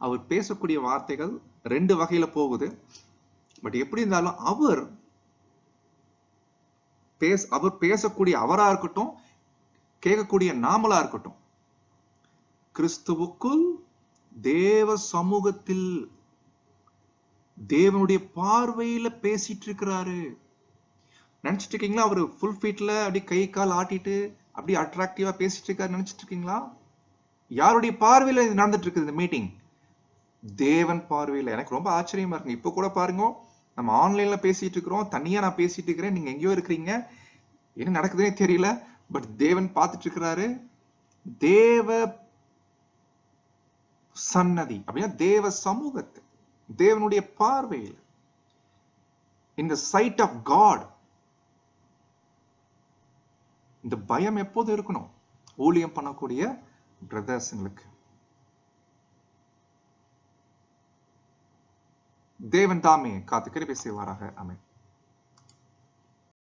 A: அவர் பேசக்கூடிய வார்த்தைகள் 2 வகையில போகுது. பட் எப்படி இருந்தாலும் அவர் பேசக்கூடிய அவரா இருக்கட்டும், கேட்கக்கூடிய நாமளா இருக்கட்டும், கிறிஸ்துவுக்குள் தேவ சமூகத்தில் தேவனுடைய பார்வையில பேசிட்டு இருக்கிறாரு. நினைச்சிட்டு இருக்கீங்களா அவரு ஃபுல் ஃபீட்ல அப்படி கை கால் ஆட்டிட்டு அப்படி அட்ராக்டிவா பேசிட்டு இருக்காரு நினைச்சிட்டு இருக்கீங்களா? யாருடைய பார்வையில இது நடந்துட்டு இருக்குது இந்த மீட்டிங்? தேவன் பார்வையில. எனக்கு ரொம்ப ஆச்சரியமா இருக்கு. இப்ப கூட பாருங்க, நம்ம ஆன்லைன்ல பேசிட்டு இருக்கிறோம், தனியா நான் பேசிட்டு இருக்கிறேன், நீங்க எங்கேயோ இருக்கிறீங்க, என்ன நடக்குதுன்னே தெரியல. பட் தேவன் பார்த்துட்டு இருக்கிறாரு. தேவ சன்னதி அப்படின்னா தேவ சமூகத்தை, தேவனுடைய பார்வையில், இந்த சைட் ஆஃப் காட். இந்த பயம் எப்போது இருக்கணும் ஊழியம் பண்ணக்கூடிய பிரதர்ஸ்ங்களுக்கு. தேவன் தாமே காத்து கிருபை செய்வாராக. ஆமென்.